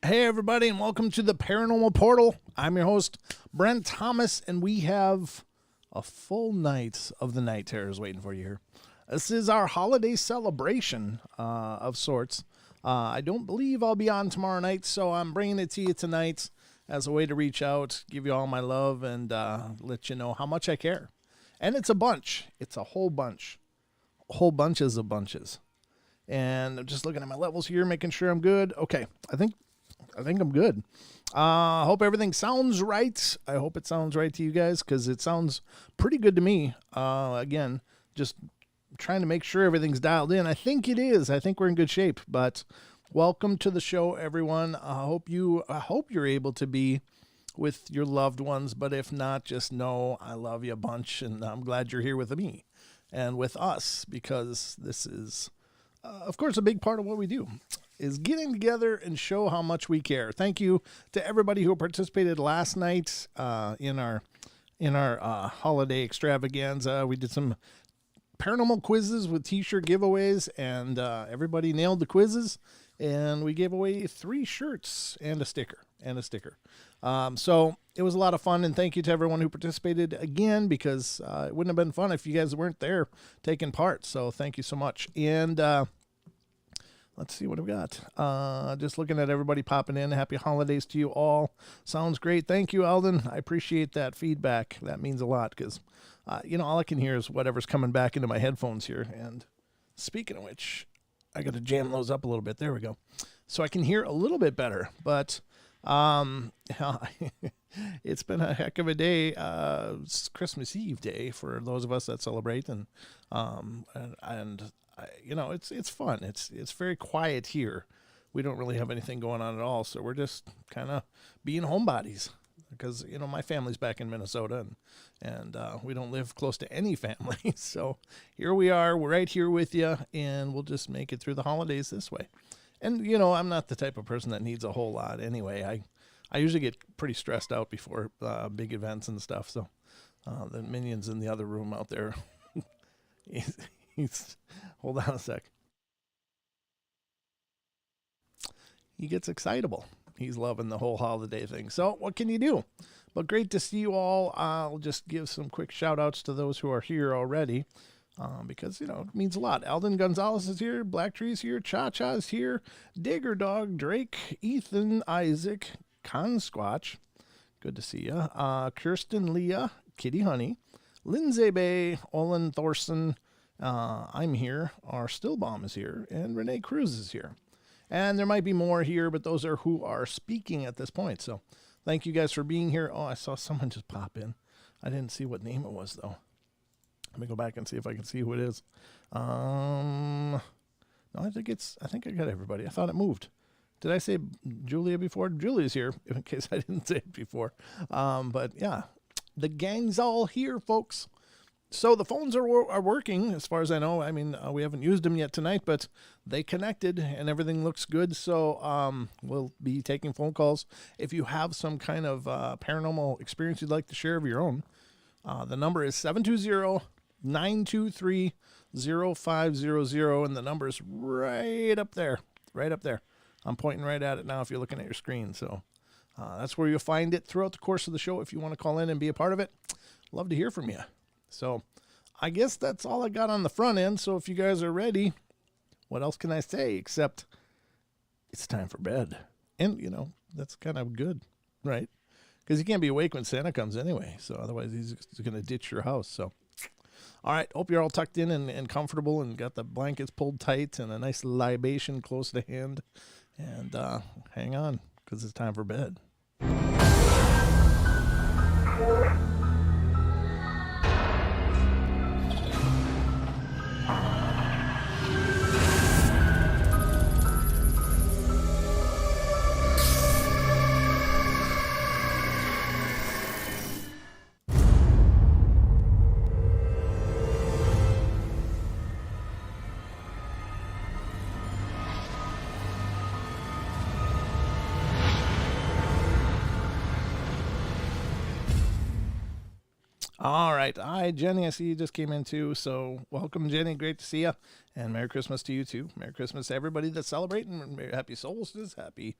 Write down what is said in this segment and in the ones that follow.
Hey, everybody, and welcome to the Paranormal Portal. I'm your host, Brent Thomas, and we have a full night of the Night Terrors waiting for you here. This is our holiday celebration of sorts. I don't believe I'll be on tomorrow night, so I'm bringing it to you tonight as a way to reach out, give you all my love, and let you know how much I care. And it's a bunch. It's a whole bunch. Whole bunches of bunches. And I'm just looking at my levels here, making sure I'm good. Okay, I think I'm good. Hope everything sounds right. I hope it sounds right to you guys because it sounds pretty good to me. Again, just trying to make sure everything's dialed in. I think it is. I think we're in good shape. But welcome to the show, everyone. I hope you're able to be with your loved ones. But if not, just know I love you a bunch, and I'm glad you're here with me and with us because this is, of course, a big part of what we do. Is getting together and show how much we care. Thank you to everybody who participated last night in our holiday extravaganza. We did some paranormal quizzes with t-shirt giveaways, and everybody nailed the quizzes. And we gave away 3 shirts and a sticker. So it was a lot of fun, and thank you to everyone who participated again because it wouldn't have been fun if you guys weren't there taking part. So thank you so much. And let's see what we got. Just looking at everybody popping in. Happy holidays to you all. Sounds great. Thank you, Eldon. I appreciate that feedback. That means a lot because, all I can hear is whatever's coming back into my headphones here. And speaking of which, I got to jam those up a little bit. There we go. So I can hear a little bit better. But it's been a heck of a day. It's Christmas Eve day for those of us that celebrate. And it's fun. It's very quiet here. We don't really have anything going on at all, so we're just kind of being homebodies because my family's back in Minnesota, and we don't live close to any family. So here we are. We're right here with you, and we'll just make it through the holidays this way. And I'm not the type of person that needs a whole lot anyway. I usually get pretty stressed out before big events and stuff. So the minion's in the other room out there. Hold on a sec. He gets excitable. He's loving the whole holiday thing. So what can you do? But great to see you all. I'll just give some quick shout outs to those who are here already because, it means a lot. Alden Gonzalez is here. Black Tree's here. Cha-Cha's here. Digger Dog, Drake, Ethan, Isaac, Con Squatch. Good to see you. Kirsten, Leah, Kitty Honey, Lindsay Bay, Olin Thorson, I'm here, our Stillbomb is here, and Renee Cruz is here. And there might be more here, but those are who are speaking at this point. So thank you guys for being here. Oh, I saw someone just pop in. I didn't see what name it was, though. Let me go back and see if I can see who it is. No, I think I got everybody. I thought it moved. Did I say Julia before? Julia's here, in case I didn't say it before. But yeah, the gang's all here, folks. So the phones are working, as far as I know. I mean, we haven't used them yet tonight, but they connected, and everything looks good. So we'll be taking phone calls. If you have some kind of paranormal experience you'd like to share of your own, the number is 720-923-0500, and the number is right up there. I'm pointing right at it now if you're looking at your screen. So that's where you'll find it throughout the course of the show if you want to call in and be a part of it. Love to hear from you. So I guess that's all I got on the front end. So if you guys are ready, what else can I say except it's time for bed? And, that's kind of good, right? Because you can't be awake when Santa comes anyway. So otherwise he's going to ditch your house. So, all right. Hope you're all tucked in and comfortable and got the blankets pulled tight and a nice libation close to hand. And hang on because it's time for bed. All right. Hi, Jenny. I see you just came in too. So welcome, Jenny. Great to see you. And Merry Christmas to you too. Merry Christmas to everybody that's celebrating. Happy solstice. Happy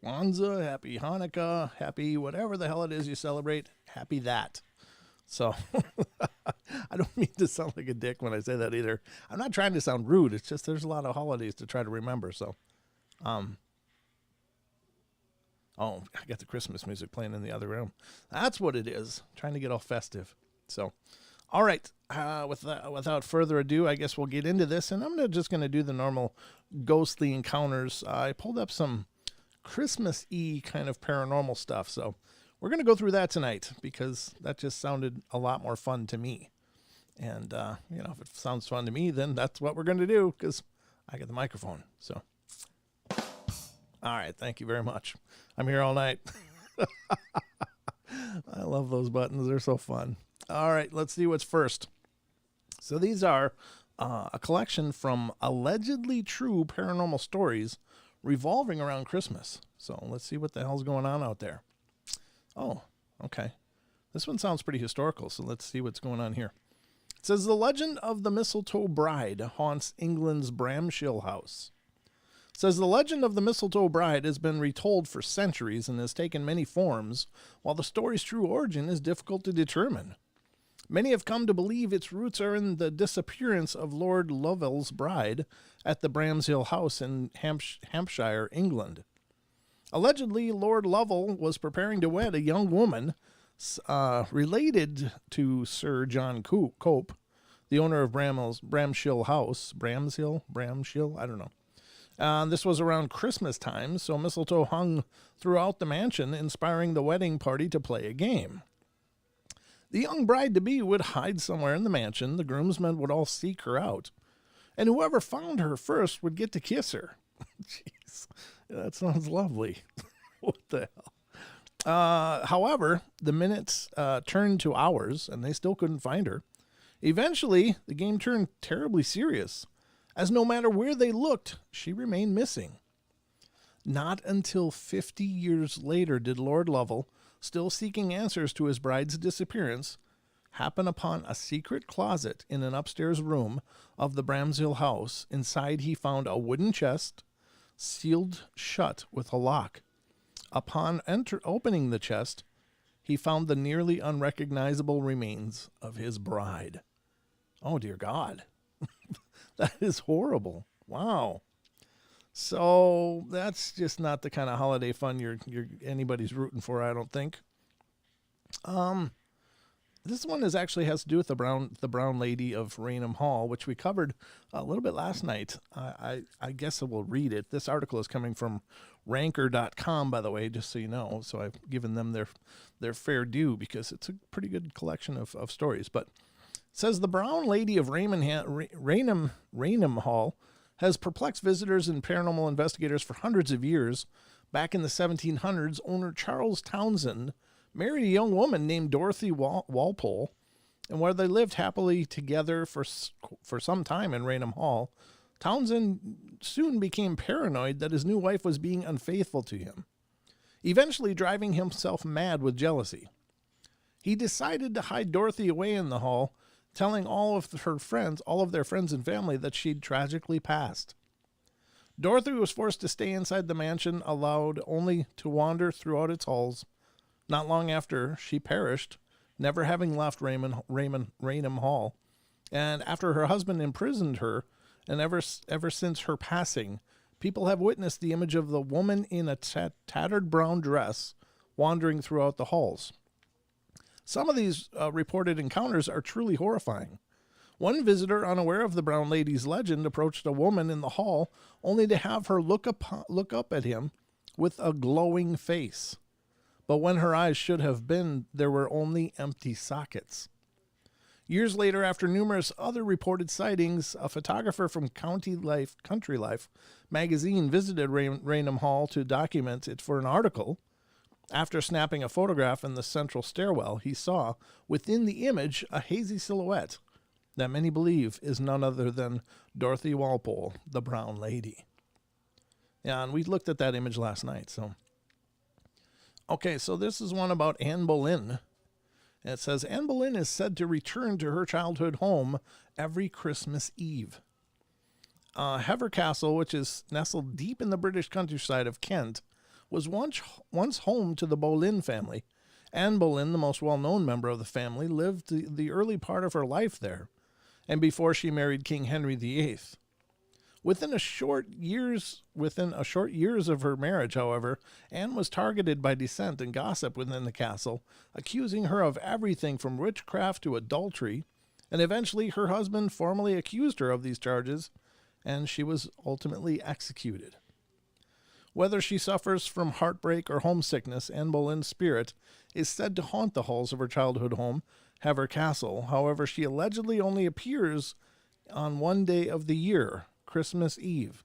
Kwanzaa, happy Hanukkah, happy whatever the hell it is you celebrate, happy that. So I don't mean to sound like a dick when I say that either. I'm not trying to sound rude. It's just there's a lot of holidays to try to remember. So, oh, I got the Christmas music playing in the other room. That's what it is. Trying to get all festive. So, all right. Without further ado, I guess we'll get into this, and I'm just going to do the normal ghostly encounters. I pulled up some Christmas-y kind of paranormal stuff, so we're going to go through that tonight because that just sounded a lot more fun to me. And, if it sounds fun to me, then that's what we're going to do because I got the microphone. So, all right. Thank you very much. I'm here all night. I love those buttons. They're so fun. All right. Let's see what's first. So these are a collection from allegedly true paranormal stories revolving around Christmas. So let's see what the hell's going on out there. Oh, okay. This one sounds pretty historical, so let's see what's going on here. It says, the legend of the mistletoe bride haunts England's Bramshill house. It says, the legend of the mistletoe bride has been retold for centuries and has taken many forms, while the story's true origin is difficult to determine. Many have come to believe its roots are in the disappearance of Lord Lovell's bride at the Bramshill house in Hampshire, England. Allegedly, Lord Lovell was preparing to wed a young woman related to Sir John Cope, the owner of Bramshill House. Bramshill? I don't know. This was around Christmas time, so mistletoe hung throughout the mansion, inspiring the wedding party to play a game. The young bride-to-be would hide somewhere in the mansion, the groomsmen would all seek her out, and whoever found her first would get to kiss her. Jeez, that sounds lovely. What the hell? However, the minutes turned to hours, and they still couldn't find her. Eventually, the game turned terribly serious, as no matter where they looked, she remained missing. Not until 50 years later did Lord Lovell, still seeking answers to his bride's disappearance, happen upon a secret closet in an upstairs room of the Bramshill house. Inside he found a wooden chest, sealed shut with a lock. Upon opening the chest, he found the nearly unrecognizable remains of his bride. Oh, dear God. That is horrible. Wow. So that's just not the kind of holiday fun anybody's rooting for, I don't think. This one has to do with the brown lady of Raynham Hall, which we covered a little bit last night. I guess I will read it. This article is coming from ranker.com, by the way, just so you know. So I've given them their fair due because it's a pretty good collection of stories. But it says the brown lady of Raynham Hall has perplexed visitors and paranormal investigators for hundreds of years. Back in the 1700s, owner Charles Townsend married a young woman named Dorothy Walpole, and where they lived happily together for some time in Raynham Hall, Townsend soon became paranoid that his new wife was being unfaithful to him, eventually driving himself mad with jealousy. He decided to hide Dorothy away in the hall, telling all of their friends and family, that she'd tragically passed. Dorothy was forced to stay inside the mansion, allowed only to wander throughout its halls. Not long after, she perished, never having left Raynham Hall. And after her husband imprisoned her, and ever since her passing, people have witnessed the image of the woman in a tattered brown dress wandering throughout the halls. Some of these reported encounters are truly horrifying. One visitor, unaware of the brown lady's legend, approached a woman in the hall only to have her look up at him with a glowing face. But when her eyes should have been, there were only empty sockets. Years later, after numerous other reported sightings, a photographer from Country Life magazine visited Raynham Hall to document it for an article. After snapping a photograph in the central stairwell, he saw, within the image, a hazy silhouette that many believe is none other than Dorothy Walpole, the brown lady. Yeah, and we looked at that image last night, so. Okay, so this is one about Anne Boleyn. And it says, Anne Boleyn is said to return to her childhood home every Christmas Eve. Hever Castle, which is nestled deep in the British countryside of Kent, was once home to the Boleyn family. Anne Boleyn, the most well-known member of the family, lived the early part of her life there, and before she married King Henry VIII. Within a short years of her marriage, however, Anne was targeted by dissent and gossip within the castle, accusing her of everything from witchcraft to adultery, and eventually her husband formally accused her of these charges, and she was ultimately executed. Whether she suffers from heartbreak or homesickness, Anne Boleyn's spirit is said to haunt the halls of her childhood home, Hever Castle. However, she allegedly only appears on one day of the year, Christmas Eve.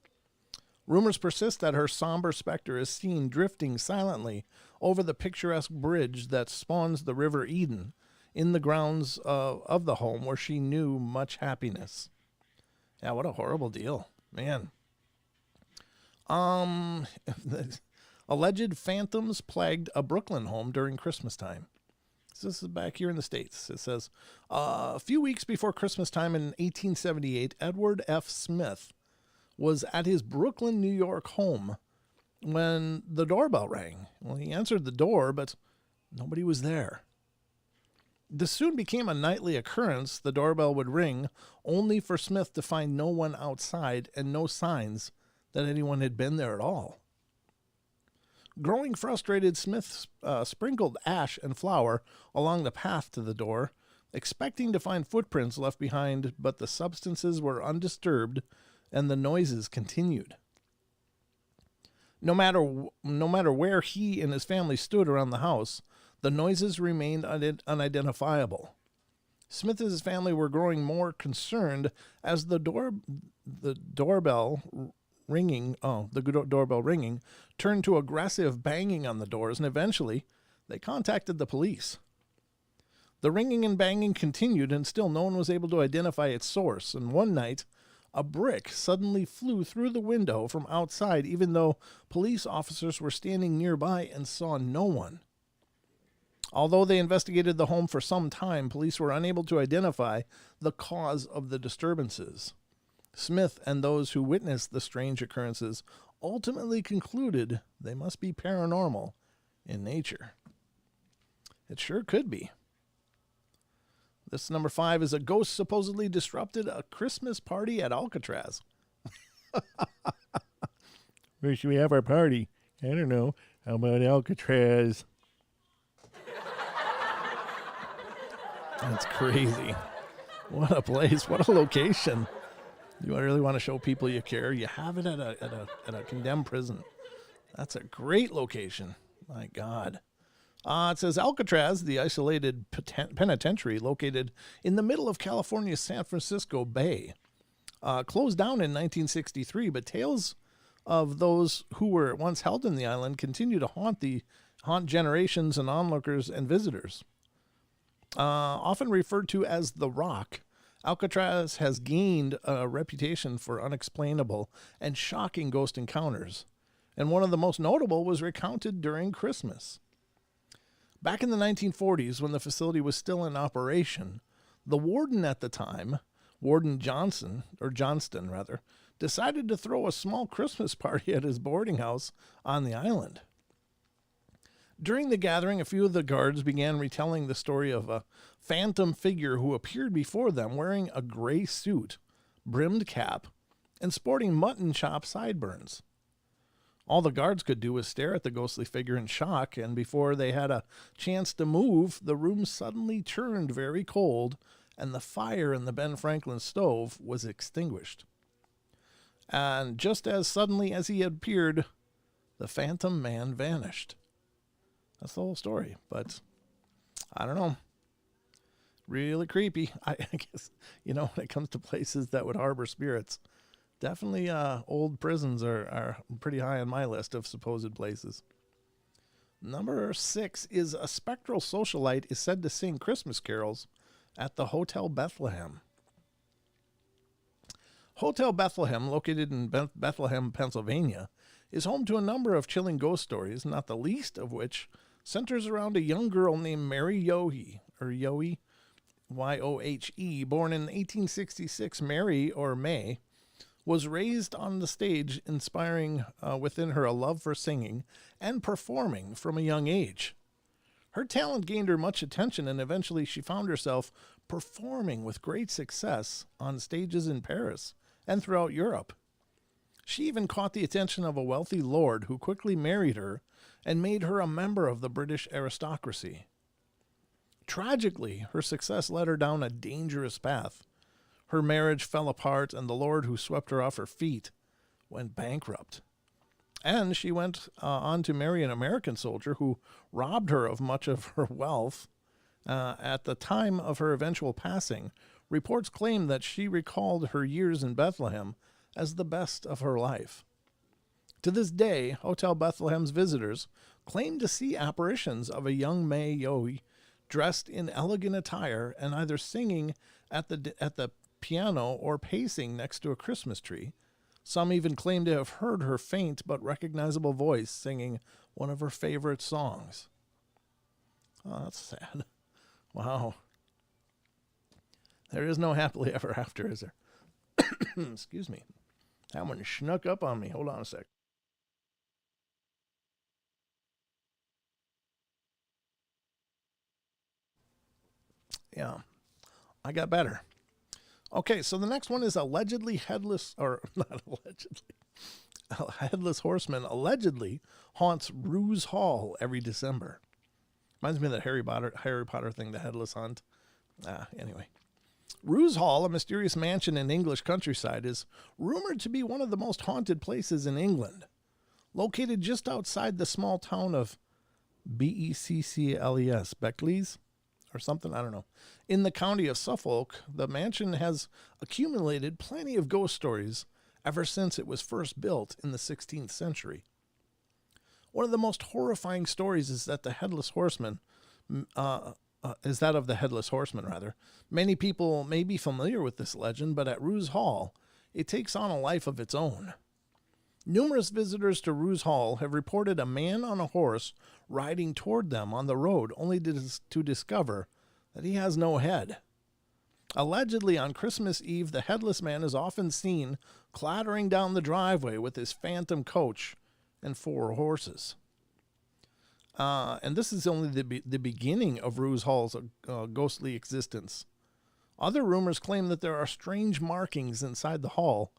Rumors persist that her somber specter is seen drifting silently over the picturesque bridge that spawns the River Eden in the grounds of the home where she knew much happiness. Yeah, what a horrible deal, man. The alleged phantoms plagued a Brooklyn home during Christmas time. So this is back here in the States. It says, a few weeks before Christmas time in 1878, Edward F. Smith was at his Brooklyn, New York home when the doorbell rang. Well, he answered the door, but nobody was there. This soon became a nightly occurrence. The doorbell would ring, only for Smith to find no one outside and no signs that anyone had been there at all. Growing frustrated, Smith sprinkled ash and flour along the path to the door, expecting to find footprints left behind, but the substances were undisturbed and the noises continued. No matter where he and his family stood around the house, the noises remained unidentifiable. Smith and his family were growing more concerned as the doorbell ringing turned to aggressive banging on the doors, and eventually they contacted the police. The ringing and banging continued, and still no one was able to identify its source. And one night, a brick suddenly flew through the window from outside, even though police officers were standing nearby and saw no one. Although they investigated the home for some time, police were unable to identify the cause of the disturbances. Smith and those who witnessed the strange occurrences ultimately concluded they must be paranormal in nature. It sure could be. This number 5 is a ghost supposedly disrupted a Christmas party at Alcatraz. Where should we have our party? I don't know. How about Alcatraz? That's crazy. What a place. What a location. You really want to show people you care? You have it at a condemned prison. That's a great location. My God. It says Alcatraz, the isolated penitentiary located in the middle of California's San Francisco Bay, closed down in 1963, but tales of those who were once held in the island continue to haunt generations and onlookers and visitors. Often referred to as the Rock, Alcatraz has gained a reputation for unexplainable and shocking ghost encounters, and one of the most notable was recounted during Christmas. Back in the 1940s, when the facility was still in operation, the warden at the time, Warden Johnston, decided to throw a small Christmas party at his boarding house on the island. During the gathering, a few of the guards began retelling the story of a phantom figure who appeared before them wearing a gray suit, brimmed cap, and sporting mutton chop sideburns. All the guards could do was stare at the ghostly figure in shock, and before they had a chance to move, the room suddenly turned very cold, and the fire in the Ben Franklin stove was extinguished. And just as suddenly as he had appeared, the phantom man vanished. That's the whole story, but I don't know. Really creepy. I guess, when it comes to places that would harbor spirits, definitely old prisons are pretty high on my list of supposed places. Number 6 is a spectral socialite is said to sing Christmas carols at the Hotel Bethlehem. Hotel Bethlehem, located in Bethlehem, Pennsylvania, is home to a number of chilling ghost stories, not the least of which centers around a young girl named Mary Yohe, Y-O-H-E, born in 1866. Mary, or May, was raised on the stage, inspiring within her a love for singing and performing from a young age. Her talent gained her much attention, and eventually she found herself performing with great success on stages in Paris and throughout Europe. She even caught the attention of a wealthy lord who quickly married her and made her a member of the British aristocracy. Tragically, her success led her down a dangerous path. Her marriage fell apart, and the lord who swept her off her feet went bankrupt. And she went on to marry an American soldier who robbed her of much of her wealth. At the time of her eventual passing, reports claim that she recalled her years in Bethlehem as the best of her life. To this day, Hotel Bethlehem's visitors claim to see apparitions of a young May Yohe dressed in elegant attire and either singing at the piano or pacing next to a Christmas tree. Some even claim to have heard her faint but recognizable voice singing one of her favorite songs. Oh, that's sad. Wow. There is no happily ever after, is there? Excuse me. That one snuck up on me. Hold on a sec. Yeah, I got better. Okay, so the next one is allegedly headless, or not allegedly, a headless horseman allegedly haunts Ruse Hall every December. Reminds me of that Harry Potter thing, the headless hunt. Anyway. Ruse Hall, a mysterious mansion in English countryside, is rumored to be one of the most haunted places in England. Located just outside the small town of Beccles, Beccles, or something, I don't know. In the county of Suffolk, the mansion has accumulated plenty of ghost stories ever since it was first built in the 16th century. One of the most horrifying stories is that the headless horseman, is that of the headless horseman, rather. Many people may be familiar with this legend, but at Ruse Hall, it takes on a life of its own. Numerous visitors to Ruse Hall have reported a man on a horse riding toward them on the road, only to discover that he has no head. Allegedly, on Christmas Eve, the headless man is often seen clattering down the driveway with his phantom coach and 4 horses. And this is only the beginning of Ruse Hall's ghostly existence. Other rumors claim that there are strange markings inside the hall,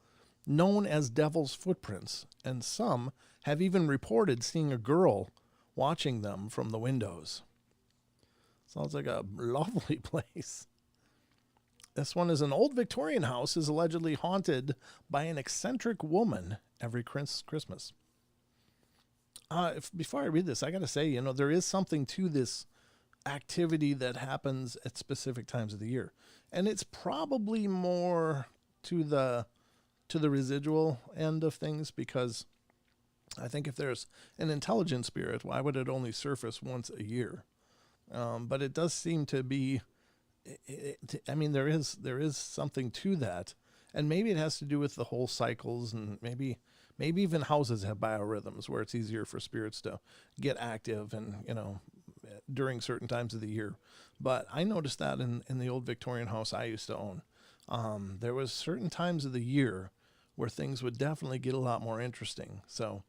known as devil's footprints, and some have even reported seeing a girl watching them from the windows. Sounds like a lovely place. This one is an old Victorian house is allegedly haunted by an eccentric woman every Christmas. Before I read this, I got to say, there is something to this activity that happens at specific times of the year. And it's probably more to the residual end of things, because I think if there's an intelligent spirit, why would it only surface once a year? But it does seem to be, there is something to that. And maybe it has to do with the whole cycles, and maybe even houses have biorhythms where it's easier for spirits to get active and, during certain times of the year. But I noticed that in the old Victorian house I used to own. There was certain times of the year where things would definitely get a lot more interesting. So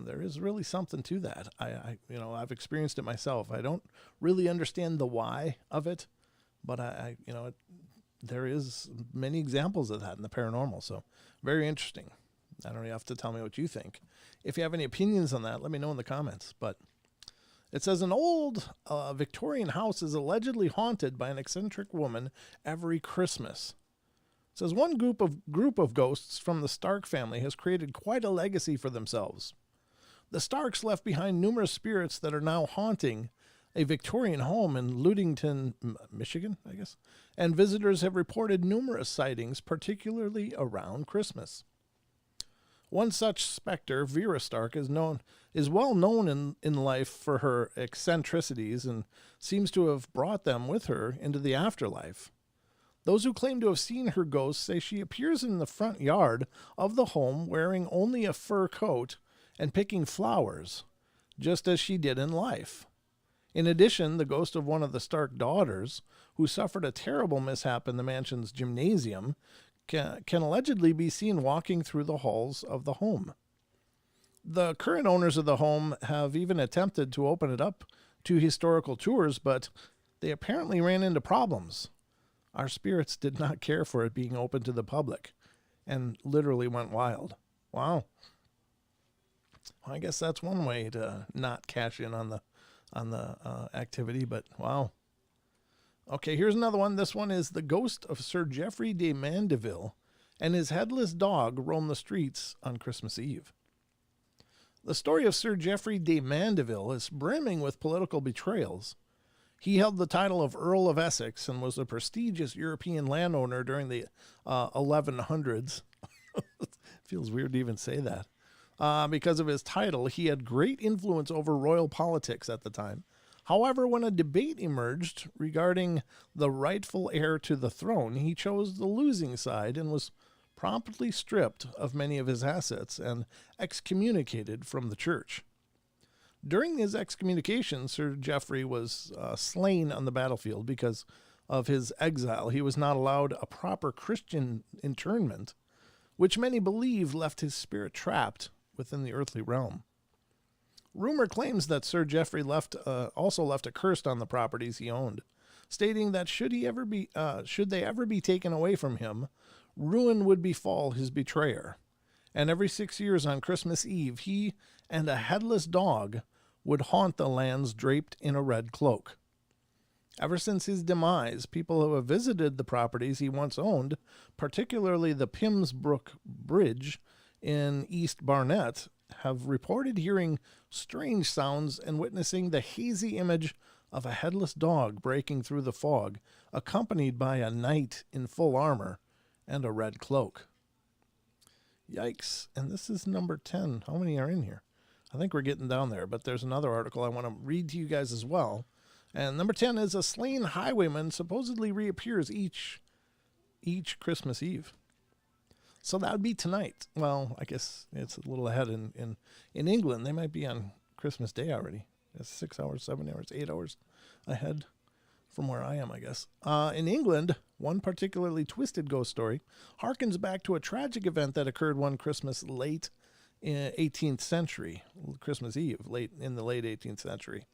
there is really something to that. I've experienced it myself. I don't really understand the why of it, but there is many examples of that in the paranormal. So very interesting. I don't know, you have to tell me what you think. If you have any opinions on that, let me know in the comments. But it says an old Victorian house is allegedly haunted by an eccentric woman every Christmas. It says one group of ghosts from the Stark family has created quite a legacy for themselves. The Starks left behind numerous spirits that are now haunting a Victorian home in Ludington, Michigan, I guess. And visitors have reported numerous sightings, particularly around Christmas. One such specter, Vera Stark, is well known in life for her eccentricities and seems to have brought them with her into the afterlife. Those who claim to have seen her ghost say she appears in the front yard of the home wearing only a fur coat and picking flowers, just as she did in life. In addition, the ghost of one of the Stark daughters, who suffered a terrible mishap in the mansion's gymnasium, can allegedly be seen walking through the halls of the home. The current owners of the home have even attempted to open it up to historical tours, but they apparently ran into problems. Our spirits did not care for it being open to the public and literally went wild. Wow. Well, I guess that's one way to not cash in on the activity, but wow. Okay, here's another one. This one is the ghost of Sir Geoffrey de Mandeville and his headless dog roam the streets on Christmas Eve. The story of Sir Geoffrey de Mandeville is brimming with political betrayals. He held the title of Earl of Essex and was a prestigious European landowner during the 1100s. Feels weird to even say that. Because of his title, he had great influence over royal politics at the time. However, when a debate emerged regarding the rightful heir to the throne, he chose the losing side and was promptly stripped of many of his assets and excommunicated from the church. During his excommunication, Sir Geoffrey was slain on the battlefield because of his exile. He was not allowed a proper Christian interment, which many believe left his spirit trapped within the earthly realm. Rumor claims that Sir Geoffrey also left a curse on the properties he owned, stating that should they ever be taken away from him, ruin would befall his betrayer. And every 6 years on Christmas Eve, he and a headless dog would haunt the lands draped in a red cloak. Ever since his demise, people who have visited the properties he once owned, particularly the Pimsbrook Bridge in East Barnet, have reported hearing strange sounds and witnessing the hazy image of a headless dog breaking through the fog, accompanied by a knight in full armor and a red cloak. Yikes. And this is number 10. How many are in here? I think we're getting down there, but there's another article I want to read to you guys as well. And number 10 is a slain highwayman supposedly reappears each Christmas Eve. So that would be tonight. Well, I guess it's a little ahead in England. They might be on Christmas Day already. It's 6 hours, 7 hours, 8 hours ahead from where I am, I guess. In England, one particularly twisted ghost story harkens back to a tragic event that occurred one Christmas late in 18th century, Christmas Eve, late in the late 18th century.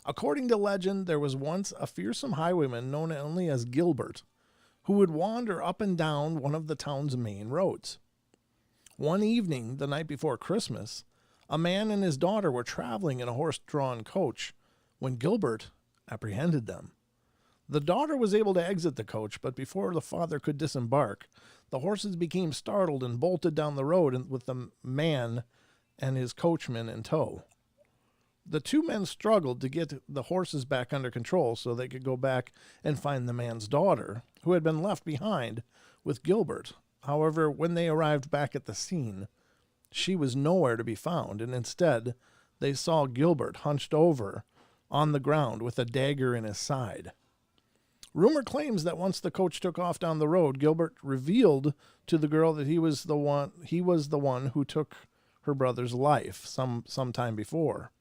According to legend, there was once a fearsome highwayman known only as Gilbert, who would wander up and down one of the town's main roads. One evening, the night before Christmas, a man and his daughter were traveling in a horse-drawn coach when Gilbert apprehended them. The daughter was able to exit the coach, but before the father could disembark, the horses became startled and bolted down the road with the man and his coachman in tow. The two men struggled to get the horses back under control so they could go back and find the man's daughter, who had been left behind with Gilbert. However, when they arrived back at the scene, she was nowhere to be found, and instead they saw Gilbert hunched over on the ground with a dagger in his side. Rumor claims that once the coach took off down the road, Gilbert revealed to the girl that he was the one who took her brother's life some time before.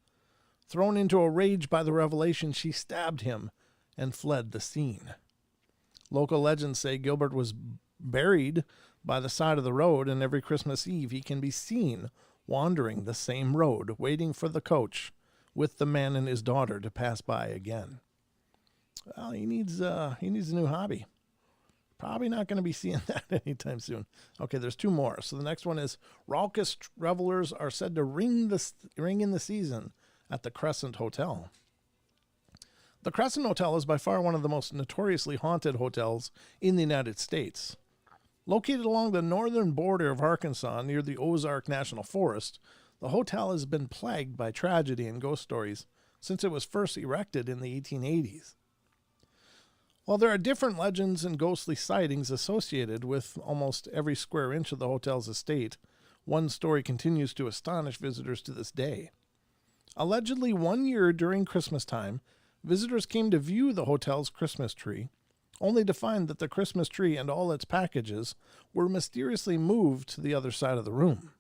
Thrown into a rage by the revelation, she stabbed him and fled the scene. Local legends say Gilbert was buried by the side of the road, and every Christmas Eve he can be seen wandering the same road, waiting for the coach with the man and his daughter to pass by again. Well, he needs a new hobby. Probably not going to be seeing that anytime soon. Okay, there's two more. So the next one is raucous revelers are said to ring in the season at the Crescent Hotel. The Crescent Hotel is by far one of the most notoriously haunted hotels in the United States. Located along the northern border of Arkansas near the Ozark National Forest, the hotel has been plagued by tragedy and ghost stories since it was first erected in the 1880s. While there are different legends and ghostly sightings associated with almost every square inch of the hotel's estate, one story continues to astonish visitors to this day. Allegedly, 1 year during Christmas time, visitors came to view the hotel's Christmas tree, only to find that the Christmas tree and all its packages were mysteriously moved to the other side of the room.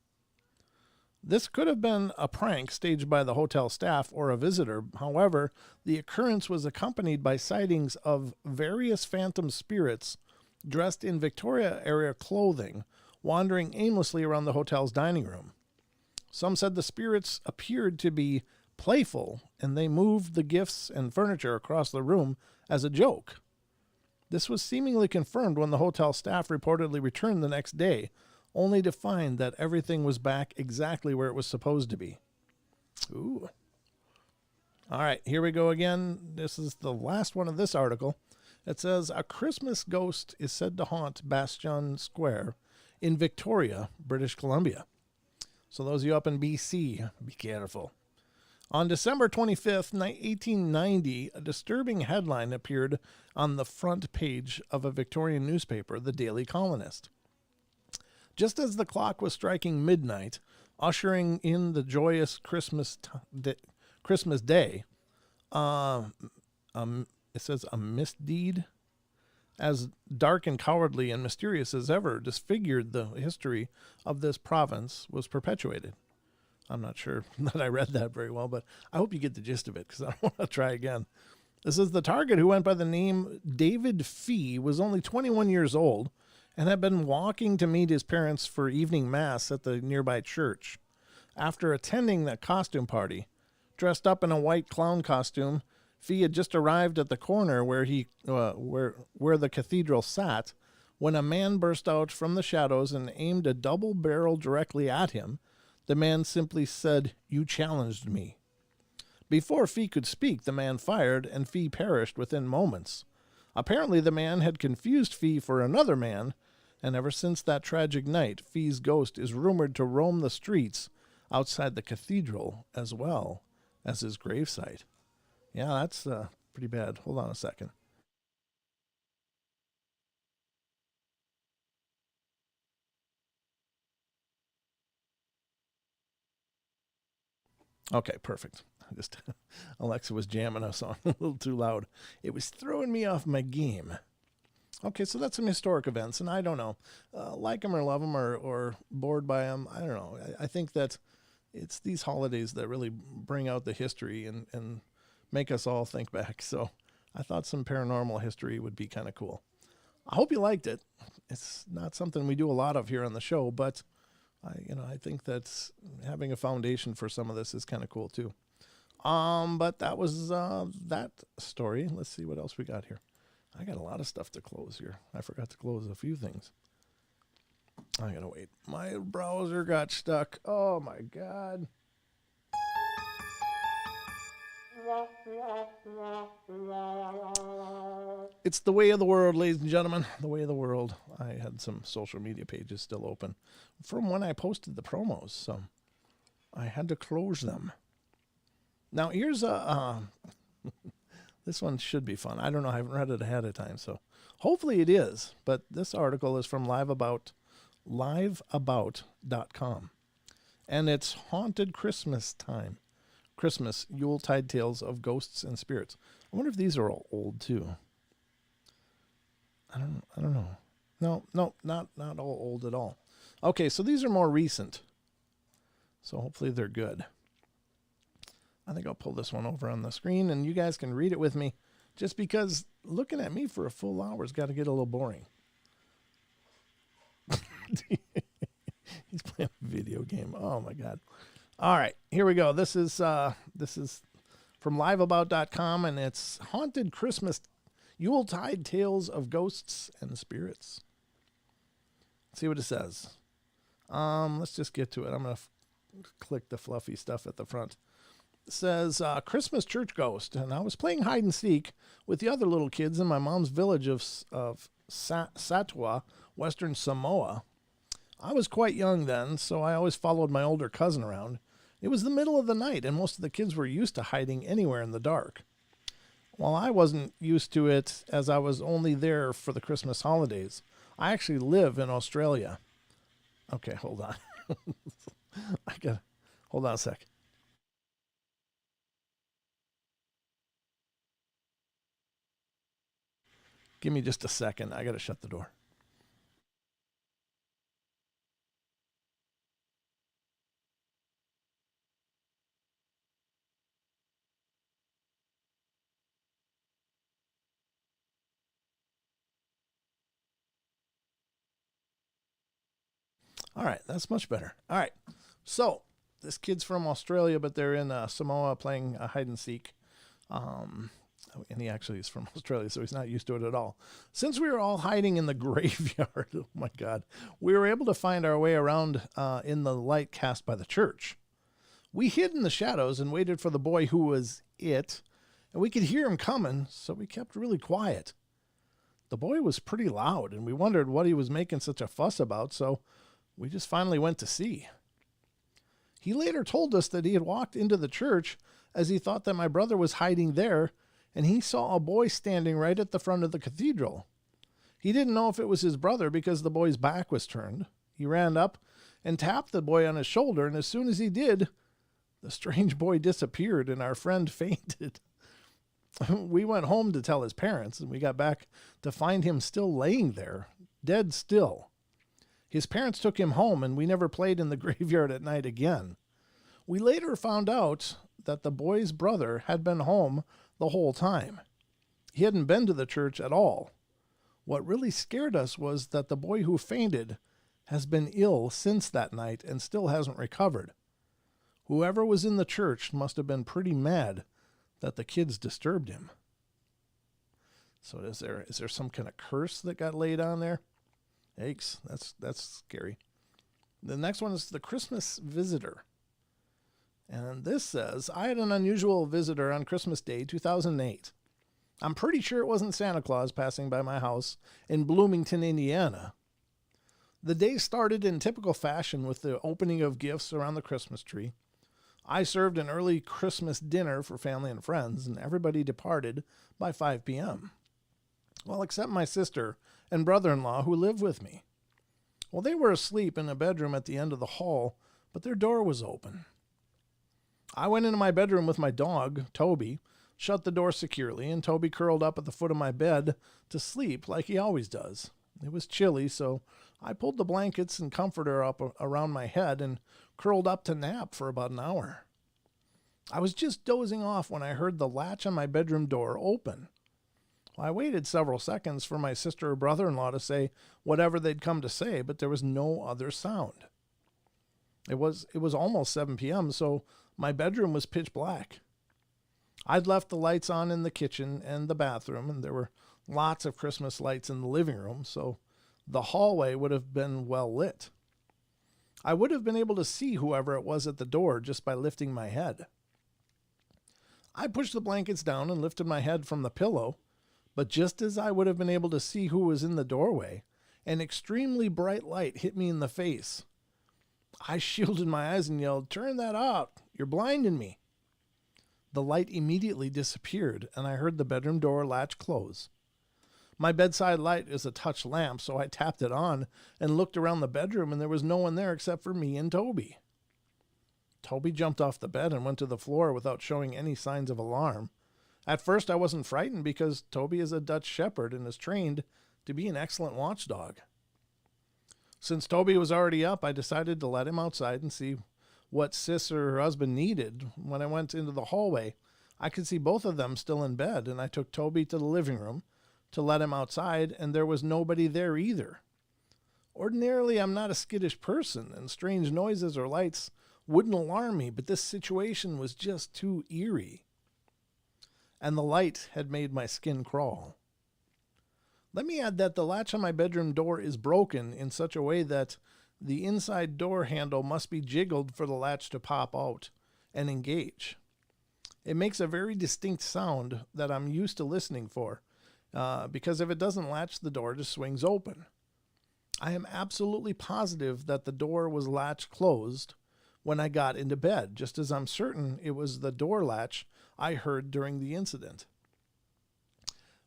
This could have been a prank staged by the hotel staff or a visitor. However, the occurrence was accompanied by sightings of various phantom spirits dressed in Victoria era clothing, wandering aimlessly around the hotel's dining room. Some said the spirits appeared to be playful and they moved the gifts and furniture across the room as a joke. This was seemingly confirmed when the hotel staff reportedly returned the next day, only to find that everything was back exactly where it was supposed to be. Ooh. All right, here we go again. This is the last one of this article. It says, a Christmas ghost is said to haunt Bastion Square in Victoria, British Columbia. So those of you up in BC, be careful. On December 25th, 1890, a disturbing headline appeared on the front page of a Victorian newspaper, the Daily Colonist. Just as the clock was striking midnight, ushering in the joyous Christmas day, it says a misdeed, as dark and cowardly and mysterious as ever, disfigured the history of this province, was perpetuated. I'm not sure that I read that very well, but I hope you get the gist of it because I don't want to try again. This is the target, who went by the name David Fee, was only 21 years old and had been walking to meet his parents for evening mass at the nearby church. After attending that costume party, dressed up in a white clown costume, Fee had just arrived at the corner where the cathedral sat when a man burst out from the shadows and aimed a double barrel directly at him. The man simply said, "You challenged me." Before Fee could speak, the man fired, and Fee perished within moments. Apparently, the man had confused Fee for another man, and ever since that tragic night, Fee's ghost is rumored to roam the streets outside the cathedral as well as his gravesite. Yeah, that's pretty bad. Hold on a second. Okay, perfect. Alexa was jamming us on a little too loud. It was throwing me off my game. Okay, so that's some historic events, and I don't know, like them or love them or bored by them. I don't know. I think that it's these holidays that really bring out the history and make us all think back. So I thought some paranormal history would be kind of cool. I hope you liked it. It's not something we do a lot of here on the show, but I think that having a foundation for some of this is kind of cool too. But that was that story. Let's see what else we got here. I got a lot of stuff to close here. I forgot to close a few things. I gotta wait. My browser got stuck. Oh my God. It's the way of the world, ladies and gentlemen. The way of the world. I had some social media pages still open from when I posted the promos, so I had to close them. Now here's a this one should be fun. I don't know. I haven't read it ahead of time, so hopefully it is. But this article is from liveabout.com, and it's Haunted Christmas Time. Christmas, Yuletide Tales of Ghosts and Spirits. I wonder if these are all old too. I don't know. No, not all old at all. Okay, so these are more recent. So hopefully they're good. I think I'll pull this one over on the screen and you guys can read it with me, just because looking at me for a full hour has got to get a little boring. He's playing a video game. Oh my God. All right, here we go. This is from liveabout.com, and it's Haunted Christmas Yuletide Tales of Ghosts and Spirits. Let's see what it says. Let's just get to it. I'm going to click the fluffy stuff at the front. It says, Christmas church ghost, and I was playing hide and seek with the other little kids in my mom's village of Satua, Western Samoa. I was quite young then, so I always followed my older cousin around. It was the middle of the night, and most of the kids were used to hiding anywhere in the dark. While I wasn't used to it, as I was only there for the Christmas holidays. I actually live in Australia. Okay, hold on. Hold on a sec. Give me just a second. I got to shut the door. All right, that's much better. All right, so this kid's from Australia, but they're in Samoa playing hide and seek. And he actually is from Australia, so he's not used to it at all. Since we were all hiding in the graveyard, oh my God, we were able to find our way around in the light cast by the church. We hid in the shadows and waited for the boy who was it, and we could hear him coming, so we kept really quiet. The boy was pretty loud, and we wondered what he was making such a fuss about, so we just finally went to see. He later told us that he had walked into the church as he thought that my brother was hiding there, and he saw a boy standing right at the front of the cathedral. He didn't know if it was his brother because the boy's back was turned. He ran up and tapped the boy on his shoulder, and as soon as he did, the strange boy disappeared and our friend fainted. We went home to tell his parents, and we got back to find him still laying there, dead still. His parents took him home, and we never played in the graveyard at night again. We later found out that the boy's brother had been home the whole time. He hadn't been to the church at all. What really scared us was that the boy who fainted has been ill since that night and still hasn't recovered. Whoever was in the church must have been pretty mad that the kids disturbed him. So is there some kind of curse that got laid on there? Yikes, that's scary. The next one is the Christmas visitor. And this says, I had an unusual visitor on Christmas Day, 2008. I'm pretty sure it wasn't Santa Claus passing by my house in Bloomington, Indiana. The day started in typical fashion with the opening of gifts around the Christmas tree. I served an early Christmas dinner for family and friends, and everybody departed by 5 p.m. Well, except my sister and brother-in-law who live with me. Well, they were asleep in a bedroom at the end of the hall, but their door was open. I went into my bedroom with my dog, Toby, shut the door securely, and Toby curled up at the foot of my bed to sleep like he always does. It was chilly, so I pulled the blankets and comforter up around my head and curled up to nap for about an hour. I was just dozing off when I heard the latch on my bedroom door open. I waited several seconds for my sister or brother-in-law to say whatever they'd come to say, but there was no other sound. It was almost 7 p.m., so my bedroom was pitch black. I'd left the lights on in the kitchen and the bathroom, and there were lots of Christmas lights in the living room, so the hallway would have been well lit. I would have been able to see whoever it was at the door just by lifting my head. I pushed the blankets down and lifted my head from the pillow, but just as I would have been able to see who was in the doorway, an extremely bright light hit me in the face. I shielded my eyes and yelled, "Turn that out! You're blinding me!" The light immediately disappeared, and I heard the bedroom door latch close. My bedside light is a touch lamp, so I tapped it on and looked around the bedroom, and there was no one there except for me and Toby. Toby jumped off the bed and went to the floor without showing any signs of alarm. At first, I wasn't frightened because Toby is a Dutch Shepherd and is trained to be an excellent watchdog. Since Toby was already up, I decided to let him outside and see what Sis or her husband needed. When I went into the hallway, I could see both of them still in bed, and I took Toby to the living room to let him outside, and there was nobody there either. Ordinarily, I'm not a skittish person, and strange noises or lights wouldn't alarm me, but this situation was just too eerie. And the light had made my skin crawl. Let me add that the latch on my bedroom door is broken in such a way that the inside door handle must be jiggled for the latch to pop out and engage. It makes a very distinct sound that I'm used to listening for, because if it doesn't latch, the door just swings open. I am absolutely positive that the door was latch closed when I got into bed, just as I'm certain it was the door latch I heard during the incident.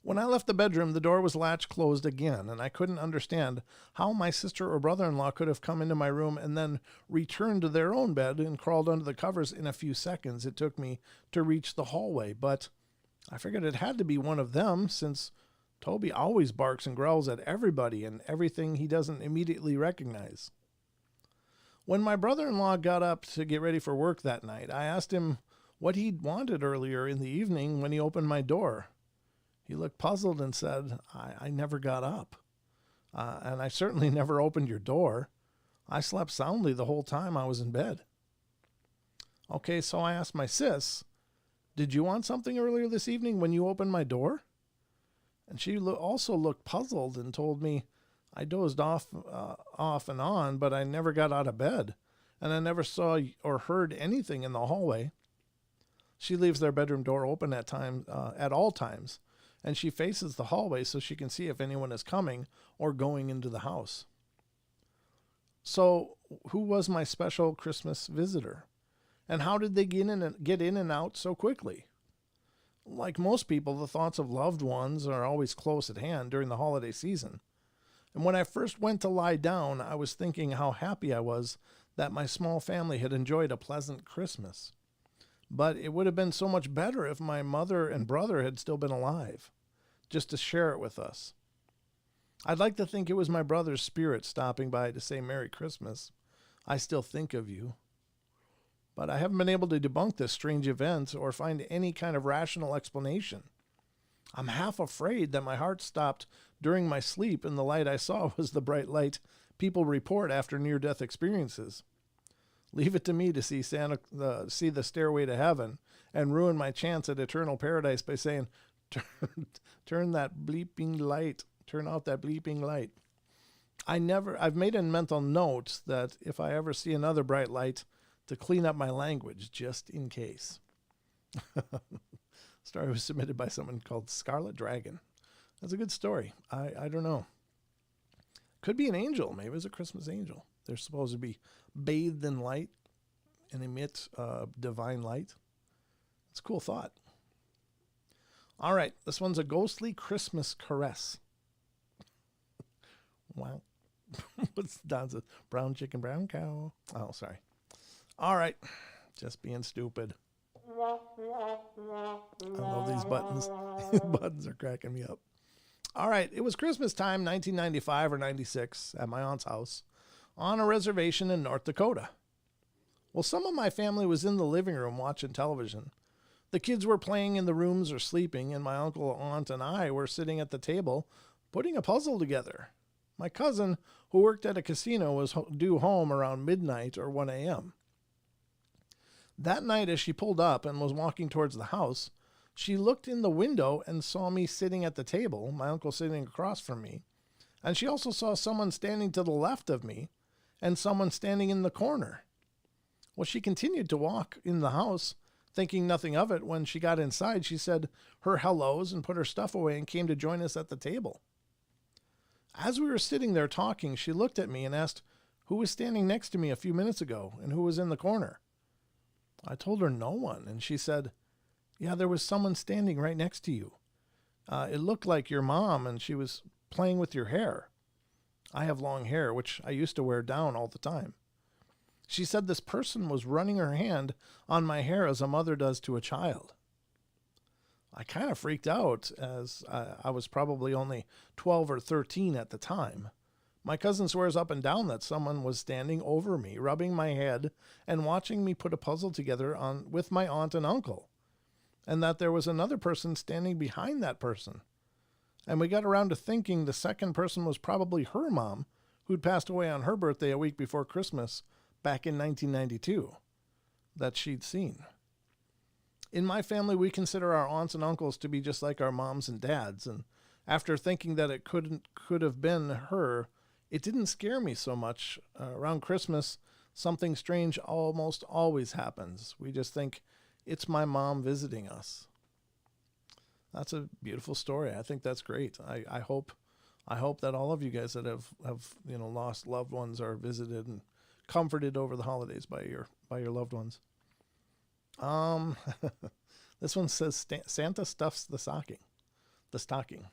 When I left the bedroom, the door was latch closed again, and I couldn't understand how my sister or brother-in-law could have come into my room and then returned to their own bed and crawled under the covers in a few seconds it took me to reach the hallway. But I figured it had to be one of them, since Toby always barks and growls at everybody and everything he doesn't immediately recognize. When my brother-in-law got up to get ready for work that night, I asked him what he'd wanted earlier in the evening when he opened my door. He looked puzzled and said, I never got up. And I certainly never opened your door. I slept soundly the whole time I was in bed. Okay, so I asked my sis, did you want something earlier this evening when you opened my door? And she also looked puzzled and told me I dozed off and on, but I never got out of bed, and I never saw or heard anything in the hallway. She leaves their bedroom door open at all times, and she faces the hallway so she can see if anyone is coming or going into the house. So, who was my special Christmas visitor? And how did they get in and out so quickly? Like most people, the thoughts of loved ones are always close at hand during the holiday season. And when I first went to lie down, I was thinking how happy I was that my small family had enjoyed a pleasant Christmas. But it would have been so much better if my mother and brother had still been alive, just to share it with us. I'd like to think it was my brother's spirit stopping by to say Merry Christmas. I still think of you. But I haven't been able to debunk this strange event or find any kind of rational explanation. I'm half afraid that my heart stopped during my sleep and the light I saw was the bright light people report after near-death experiences. Leave it to me to see see the stairway to heaven and ruin my chance at eternal paradise by saying, turn that bleeping light, turn out that bleeping light. I've made a mental note that if I ever see another bright light, to clean up my language just in case. Story was submitted by someone called Scarlet Dragon. That's a good story. I don't know. Could be an angel. Maybe it was a Christmas angel. They're supposed to be bathed in light and emit divine light. It's a cool thought. All right, this one's a ghostly Christmas caress. Wow. What's Don's brown chicken, brown cow? Oh, sorry. All right, just being stupid. I love these buttons. Buttons are cracking me up. All right, it was Christmas time, 1995 or 96, at my aunt's house on a reservation in North Dakota. Well, some of my family was in the living room watching television. The kids were playing in the rooms or sleeping, and my uncle, aunt, and I were sitting at the table putting a puzzle together. My cousin, who worked at a casino, was due home around midnight or 1 a.m. That night, as she pulled up and was walking towards the house, she looked in the window and saw me sitting at the table, my uncle sitting across from me, and she also saw someone standing to the left of me and someone standing in the corner. Well, she continued to walk in the house, thinking nothing of it. When she got inside, she said her hellos and put her stuff away and came to join us at the table. As we were sitting there talking, she looked at me and asked who was standing next to me a few minutes ago and who was in the corner. I told her no one, and she said, yeah, there was someone standing right next to you. It looked like your mom, and she was playing with your hair. I have long hair, which I used to wear down all the time. She said this person was running her hand on my hair as a mother does to a child. I kind of freaked out, as I was probably only 12 or 13 at the time. My cousin swears up and down that someone was standing over me, rubbing my head and watching me put a puzzle together with my aunt and uncle, and that there was another person standing behind that person. And we got around to thinking the second person was probably her mom, who'd passed away on her birthday a week before Christmas back in 1992, that she'd seen. In my family, we consider our aunts and uncles to be just like our moms and dads, and after thinking that it could have been her, it didn't scare me so much. Around Christmas, something strange almost always happens. We just think it's my mom visiting us. That's a beautiful story. I think that's great. I hope that all of you guys that have lost loved ones are visited and comforted over the holidays by your loved ones. This one says Santa stuffs the stocking.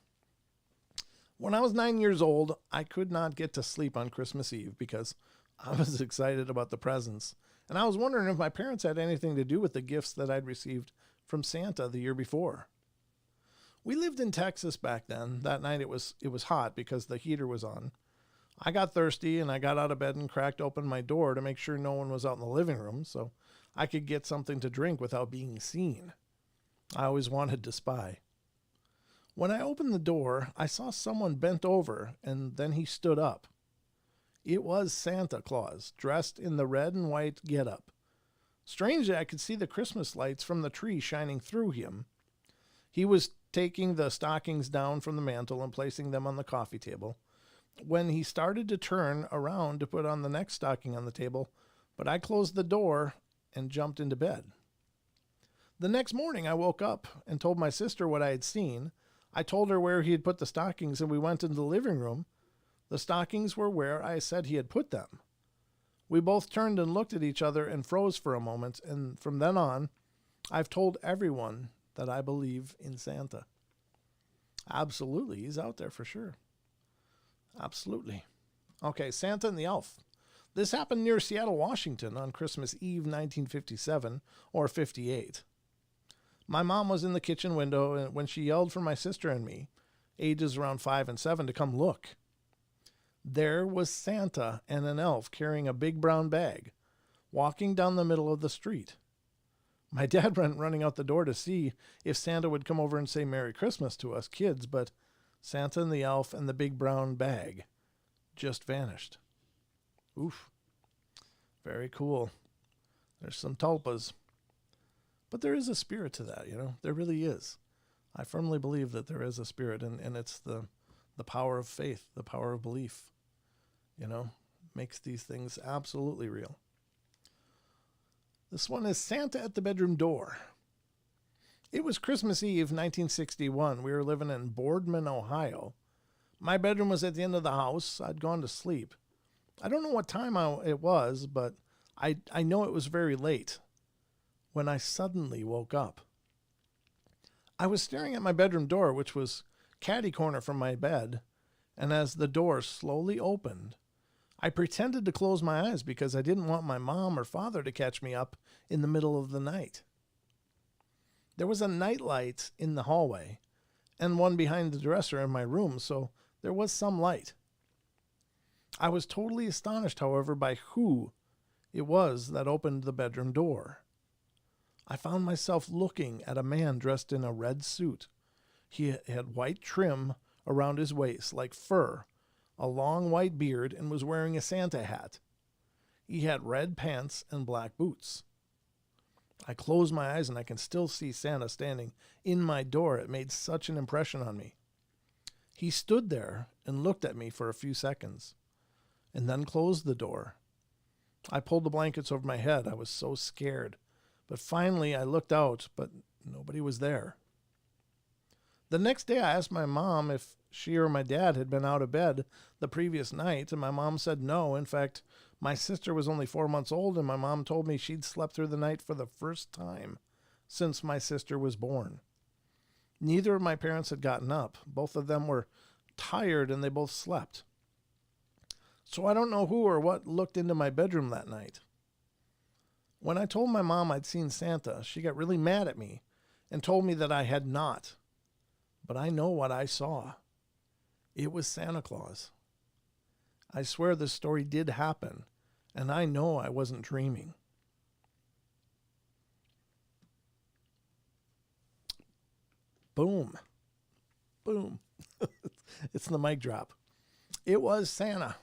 When I was 9 years old, I could not get to sleep on Christmas Eve because I was excited about the presents, and I was wondering if my parents had anything to do with the gifts that I'd received from Santa the year before. We lived in Texas back then. That night it was hot because the heater was on. I got thirsty and I got out of bed and cracked open my door to make sure no one was out in the living room so I could get something to drink without being seen. I always wanted to spy. When I opened the door, I saw someone bent over, and then he stood up. It was Santa Claus, dressed in the red and white getup. Strangely, I could see the Christmas lights from the tree shining through him. He was taking the stockings down from the mantel and placing them on the coffee table when he started to turn around to put on the next stocking on the table, but I closed the door and jumped into bed. The next morning, I woke up and told my sister what I had seen. I told her where he had put the stockings, and we went into the living room. The stockings were where I said he had put them. We both turned and looked at each other and froze for a moment, and from then on, I've told everyone that I believe in Santa. Absolutely, he's out there for sure. Absolutely. Okay, Santa and the Elf. This happened near Seattle, Washington on Christmas Eve, 1957 or 58. My mom was in the kitchen window when she yelled for my sister and me, ages around 5 and 7, to come look. There was Santa and an elf carrying a big brown bag, walking down the middle of the street. My dad went running out the door to see if Santa would come over and say Merry Christmas to us kids, but Santa and the elf and the big brown bag just vanished. Oof. Very cool. There's some tulpas. But there is a spirit to that, you know. There really is. I firmly believe that there is a spirit, and it's the power of faith, the power of belief, you know, makes these things absolutely real. This one is Santa at the bedroom door. It was Christmas Eve, 1961. We were living in Boardman, Ohio. My bedroom was at the end of the house. I'd gone to sleep. I don't know what time it was, but I know it was very late when I suddenly woke up. I was staring at my bedroom door, which was catty corner from my bed, and as the door slowly opened, I pretended to close my eyes because I didn't want my mom or father to catch me up in the middle of the night. There was a nightlight in the hallway and one behind the dresser in my room, so there was some light. I was totally astonished, however, by who it was that opened the bedroom door. I found myself looking at a man dressed in a red suit. He had white trim around his waist, like fur, a long white beard, and was wearing a Santa hat. He had red pants and black boots. I closed my eyes and I can still see Santa standing in my door. It made such an impression on me. He stood there and looked at me for a few seconds and then closed the door. I pulled the blankets over my head. I was so scared. But finally I looked out, but nobody was there. The next day I asked my mom if she or my dad had been out of bed the previous night, and my mom said no. In fact, my sister was only 4 months old, and my mom told me she'd slept through the night for the first time since my sister was born. Neither of my parents had gotten up. Both of them were tired, and they both slept. So I don't know who or what looked into my bedroom that night. When I told my mom I'd seen Santa, she got really mad at me and told me that I had not. But I know what I saw. It was Santa Claus. I swear this story did happen, and I know I wasn't dreaming. Boom. Boom. It's the mic drop. It was Santa.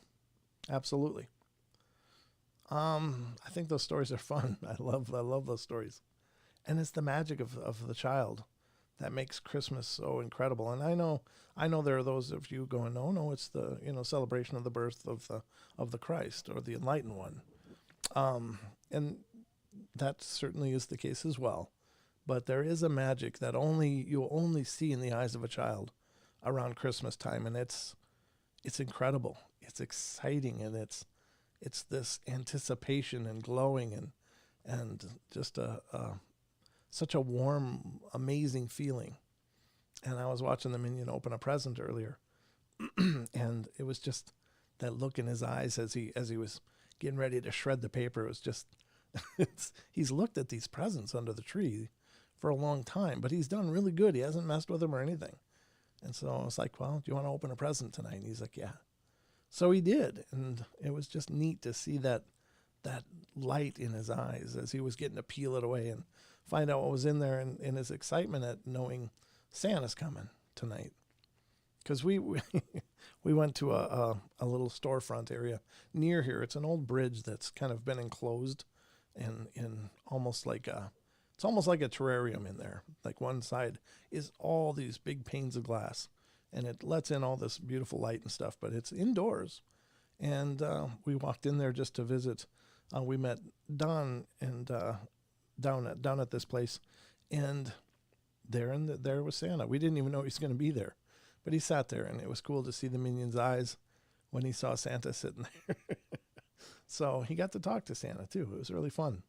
Absolutely. I think those stories are fun. I love those stories. And it's the magic of the child that makes Christmas so incredible. And I know there are those of you going, no, it's the celebration of the birth of the Christ or the enlightened one. And that certainly is the case as well. But there is a magic that you'll only see in the eyes of a child around Christmas time, and it's incredible. It's exciting, and it's this anticipation and glowing and just such a warm, amazing feeling. And I was watching the Minion open a present earlier, and it was just that look in his eyes as he was getting ready to shred the paper. It was just, he's looked at these presents under the tree for a long time, but he's done really good. He hasn't messed with them or anything. And so I was like, well, do you want to open a present tonight? And he's like, yeah. So he did, and it was just neat to see that light in his eyes as he was getting to peel it away and find out what was in there, and his excitement at knowing Santa's coming tonight. because we went to a little storefront area near here. It's an old bridge that's kind of been enclosed in almost like it's almost like a terrarium in there. Like one side is all these big panes of glass, and it lets in all this beautiful light and stuff, but it's indoors. And we walked in there just to visit. We met Don and down at this place, and there was Santa. We didn't even know he was going to be there, but he sat there, and it was cool to see the minion's eyes when he saw Santa sitting there. So he got to talk to Santa too. It was really fun.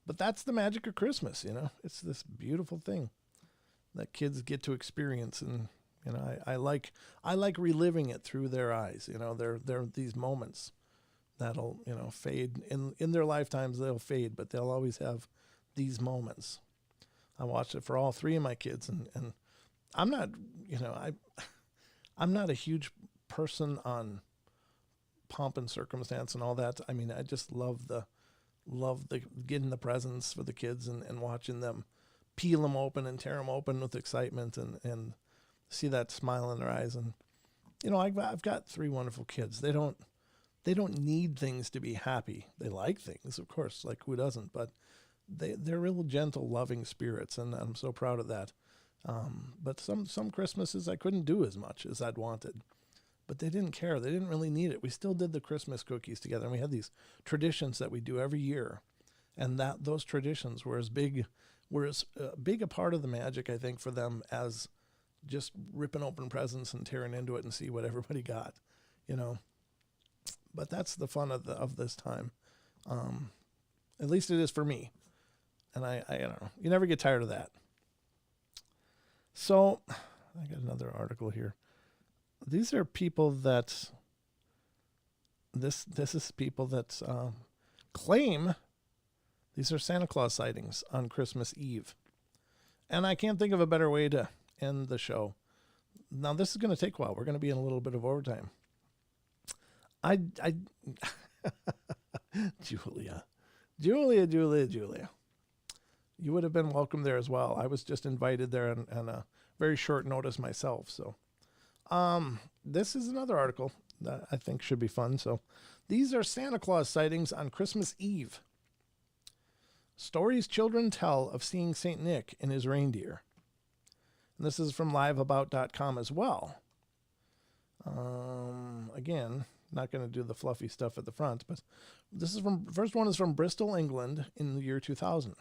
But that's the magic of Christmas, you know. It's this beautiful thing that kids get to experience, and you know, I like reliving it through their eyes. You know, they're these moments that'll, you know, fade in their lifetimes. They'll fade, but they'll always have these moments. I watched it for all three of my kids, and I'm not, you know, I'm not a huge person on pomp and circumstance and all that. I mean, I just love the getting the presents for the kids and watching them peel them open and tear them open with excitement and see that smile in their eyes. And you know, I've got three wonderful kids. They don't need things to be happy. They like things, of course, like who doesn't, but they're real gentle, loving spirits, and I'm so proud of that. But some Christmases I couldn't do as much as I'd wanted. But they didn't care. They didn't really need it. We still did the Christmas cookies together, and we had these traditions that we do every year. And those traditions were as big a part of the magic, I think, for them as just ripping open presents and tearing into it and see what everybody got, you know. But that's the fun of this time. At least it is for me. And I don't know. You never get tired of that. So I got another article here. These are people that this is people that claim these are Santa Claus sightings on Christmas Eve. And I can't think of a better way to end the show. Now, this is going to take a while. We're going to be in a little bit of overtime. Julia. You would have been welcome there as well. I was just invited there on a very short notice myself. So this is another article that I think should be fun. So these are Santa Claus sightings on Christmas Eve. Stories children tell of seeing St. Nick and his reindeer. And this is from liveabout.com as well. Again, not going to do the fluffy stuff at the front, but this is first one is from Bristol, England in the year 2000.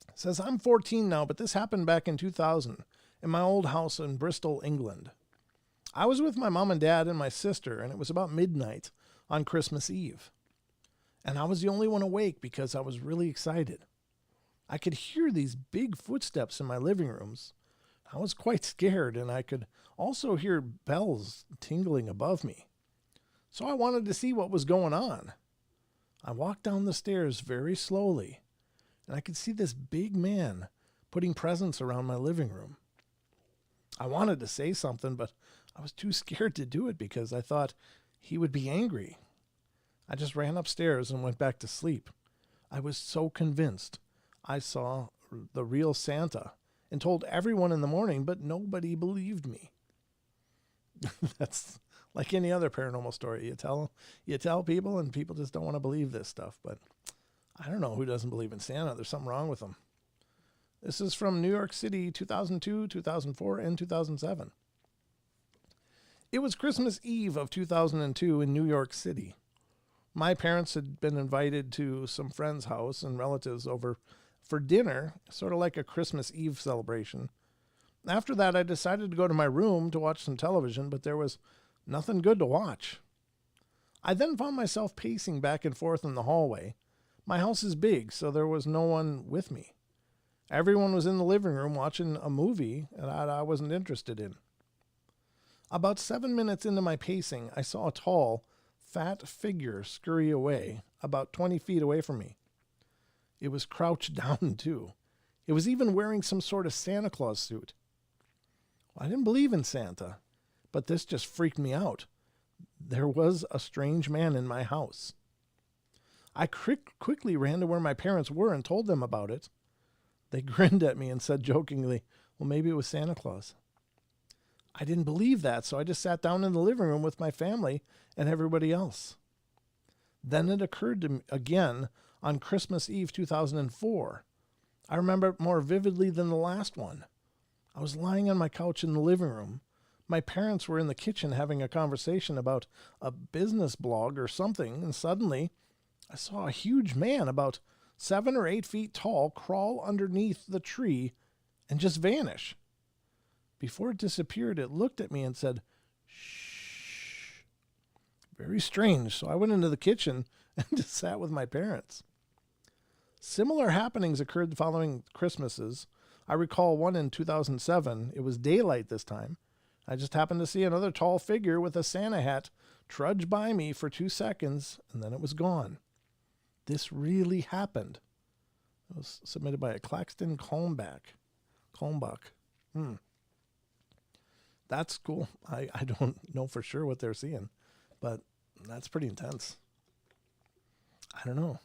It says, I'm 14 now, but this happened back in 2000 in my old house in Bristol, England. I was with my mom and dad and my sister, and it was about midnight on Christmas Eve. And I was the only one awake because I was really excited. I could hear these big footsteps in my living rooms. I was quite scared, and I could also hear bells tingling above me. So I wanted to see what was going on. I walked down the stairs very slowly, and I could see this big man putting presents around my living room. I wanted to say something, but I was too scared to do it because I thought he would be angry. I just ran upstairs and went back to sleep. I was so convinced I saw the real Santa and told everyone in the morning, but nobody believed me. That's like any other paranormal story. You tell people and people just don't want to believe this stuff, but I don't know who doesn't believe in Santa. There's something wrong with them. This is from New York City, 2002, 2004, and 2007. It was Christmas Eve of 2002 in New York City. My parents had been invited to some friend's house and relatives over for dinner, sort of like a Christmas Eve celebration. After that, I decided to go to my room to watch some television, but there was nothing good to watch. I then found myself pacing back and forth in the hallway. My house is big, so there was no one with me. Everyone was in the living room watching a movie that I wasn't interested in. About 7 minutes into my pacing, I saw a tall, fat figure scurry away, about 20 feet away from me. It was crouched down, too. It was even wearing some sort of Santa Claus suit. I didn't believe in Santa, but this just freaked me out. There was a strange man in my house. I quickly ran to where my parents were and told them about it. They grinned at me and said jokingly, well, maybe it was Santa Claus. I didn't believe that, so I just sat down in the living room with my family and everybody else. Then it occurred to me again on Christmas Eve 2004. I remember it more vividly than the last one. I was lying on my couch in the living room. My parents were in the kitchen having a conversation about a business blog or something, and suddenly I saw a huge man about 7 or 8 feet tall crawl underneath the tree and just vanish. Before it disappeared, it looked at me and said, "Shh." Very strange, so I went into the kitchen and just sat with my parents. Similar happenings occurred the following Christmases. I recall one in 2007. It was daylight this time. I just happened to see another tall figure with a Santa hat trudge by me for 2 seconds, and then it was gone. This really happened. It was submitted by a Claxton Colmbach. That's cool. I don't know for sure what they're seeing, but that's pretty intense. I don't know.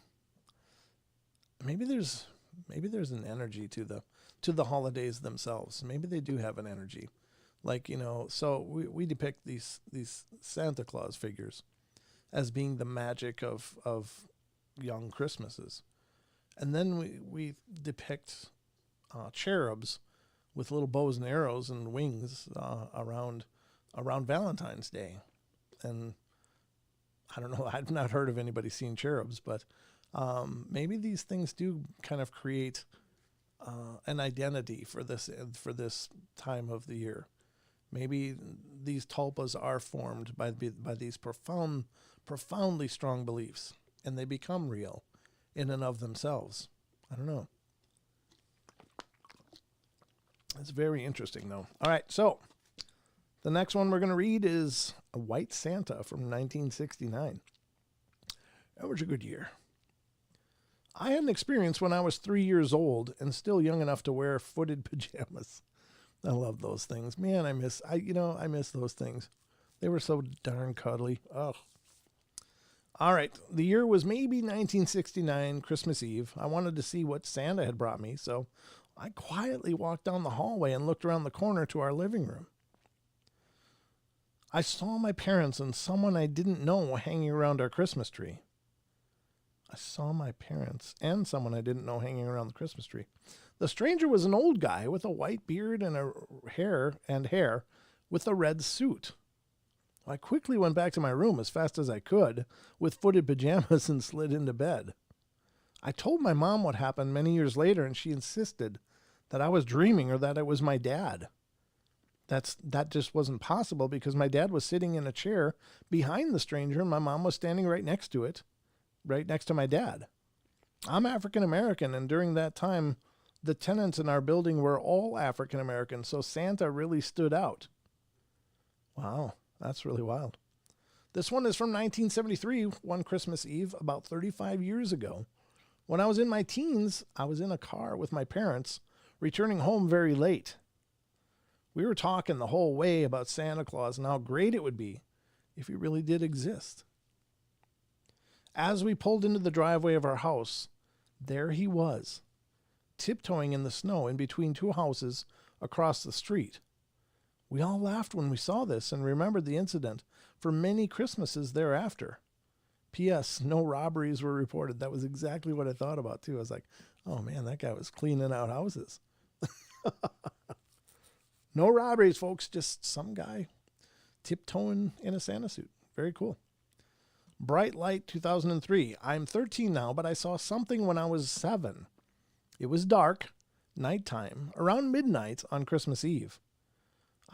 Maybe there's an energy to the holidays themselves. Maybe they do have an energy. Like, so we depict these Santa Claus figures as being the magic of young Christmases. And then we depict cherubs with little bows and arrows and wings around Valentine's Day. And I don't know, I've not heard of anybody seeing cherubs, but maybe these things do kind of create an identity for this time of the year. Maybe these tulpas are formed by these profoundly strong beliefs, and they become real in and of themselves. I don't know. It's very interesting, though. All right, so the next one we're going to read is A White Santa from 1969. That was a good year. I had an experience when I was 3 years old and still young enough to wear footed pajamas. I love those things. Man, I miss those things. They were so darn cuddly. Oh. All right. The year was maybe 1969, Christmas Eve. I wanted to see what Santa had brought me, so I quietly walked down the hallway and looked around the corner to our living room. I saw my parents and someone I didn't know hanging around our Christmas tree. The stranger was an old guy with a white beard and hair with a red suit. I quickly went back to my room as fast as I could with footed pajamas and slid into bed. I told my mom what happened many years later, and she insisted that I was dreaming or that it was my dad. That just wasn't possible because my dad was sitting in a chair behind the stranger and my mom was standing right next to my dad. I'm African American, and during that time, the tenants in our building were all African American, so Santa really stood out. Wow, that's really wild. This one is from 1973, one Christmas Eve, about 35 years ago. When I was in my teens, I was in a car with my parents, returning home very late. We were talking the whole way about Santa Claus and how great it would be if he really did exist. As we pulled into the driveway of our house, there he was, tiptoeing in the snow in between two houses across the street. We all laughed when we saw this and remembered the incident for many Christmases thereafter. P.S. No robberies were reported. That was exactly what I thought about, too. I was like, oh, man, that guy was cleaning out houses. No robberies, folks. Just some guy tiptoeing in a Santa suit. Very cool. Bright Light 2003. I'm 13 now, but I saw something when I was 7. It was dark, nighttime, around midnight on Christmas Eve.